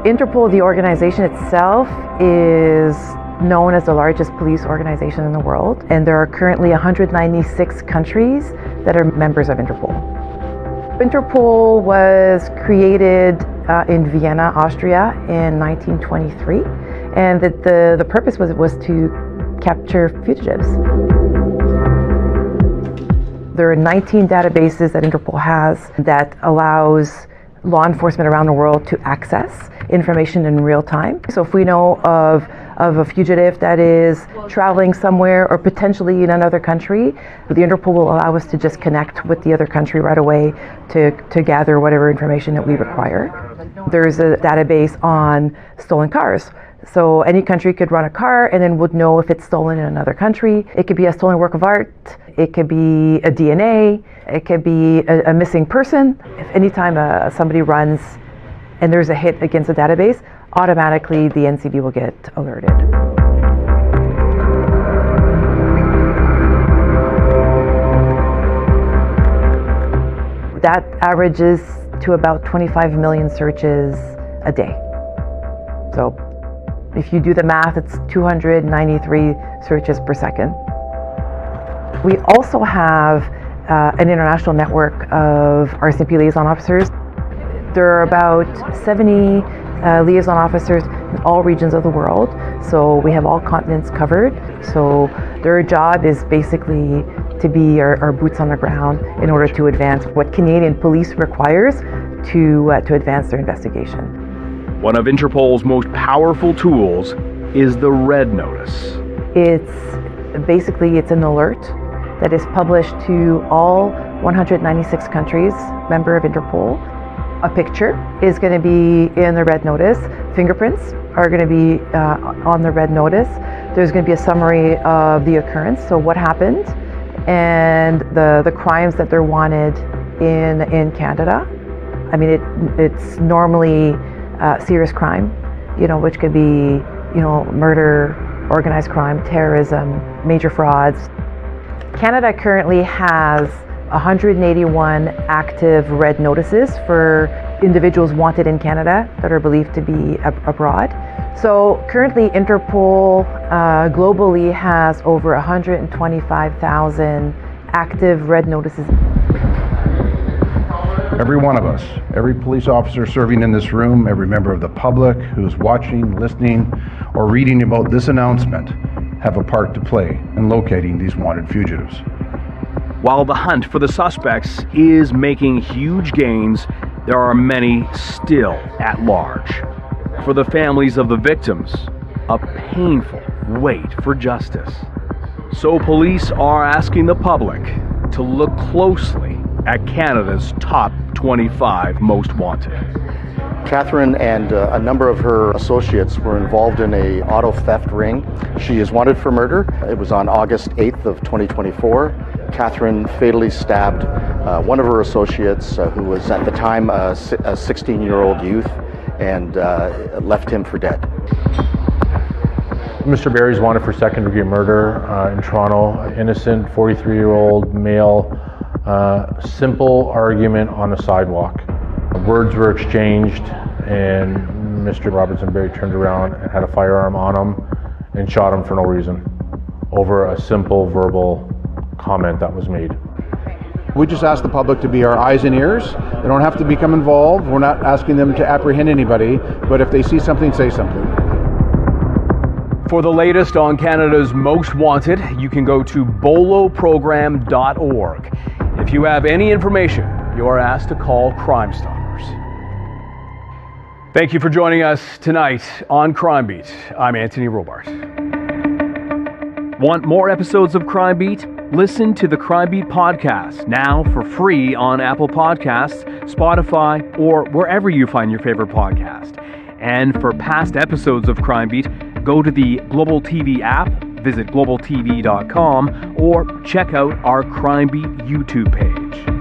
Interpol, the organization itself, is known as the largest police organization in the world, and there are currently 196 countries that are members of Interpol. Interpol was created in Vienna, Austria in 1923, and the purpose was to capture fugitives. There are 19 databases that Interpol has that allows law enforcement around the world to access information in real time. So if we know of a fugitive that is traveling somewhere or potentially in another country, the Interpol will allow us to just connect with the other country right away to gather whatever information that we require. There's a database on stolen cars. So any country could run a car and then would know if it's stolen in another country. It could be a stolen work of art. It could be a DNA. It could be a missing person. If anytime somebody runs and there's a hit against a database, automatically the NCB will get alerted. That averages to about 25 million searches a day. So if you do the math, it's 293 searches per second. We also have an international network of RCMP liaison officers. There are about 70 liaison officers in all regions of the world, so we have all continents covered. So their job is basically to be our boots on the ground in order to advance what Canadian police requires to advance their investigation. One of Interpol's most powerful tools is the Red Notice. It's an alert that is published to all 196 countries member of Interpol. A picture is going to be in the Red Notice. Fingerprints are going to be on the Red Notice. There's going to be a summary of the occurrence, so what happened, and the crimes that they're wanted in Canada. I mean, it's normally serious crime, which could be, murder, organized crime, terrorism, major frauds. Canada currently has 181 active Red Notices for individuals wanted in Canada that are believed to be abroad. So currently Interpol globally has over 125,000 active Red Notices. Every one of us, every police officer serving in this room, every member of the public who's watching, listening, or reading about this announcement have a part to play in locating these wanted fugitives. While the hunt for the suspects is making huge gains, there are many still at large. For the families of the victims, a painful wait for justice. So police are asking the public to look closely at Canada's top 25 most wanted. Catherine and a number of her associates were involved in a auto theft ring. She is wanted for murder. It was on August 8th of 2024. Catherine fatally stabbed one of her associates who was at the time a 16-year-old youth and left him for dead. Mr. Barry's wanted for second-degree murder in Toronto. Innocent 43-year-old male. Simple argument on a sidewalk. Words were exchanged and Mr. Robertson Barry turned around and had a firearm on him and shot him for no reason over a simple verbal comment that was made. We just ask the public to be our eyes and ears. They don't have to become involved. We're not asking them to apprehend anybody, but if they see something, say something. For the latest on Canada's most wanted, you can go to boloprogram.org. If you have any information, you are asked to call Crime Stoppers. Thank you for joining us tonight on Crime Beat. I'm Anthony Robart. Want more episodes of Crime Beat? Listen to the Crime Beat podcast now for free on Apple Podcasts, Spotify, or wherever you find your favorite podcast. And for past episodes of Crime Beat, go to the Global TV app, visit globaltv.com, or check out our Crime Beat YouTube page.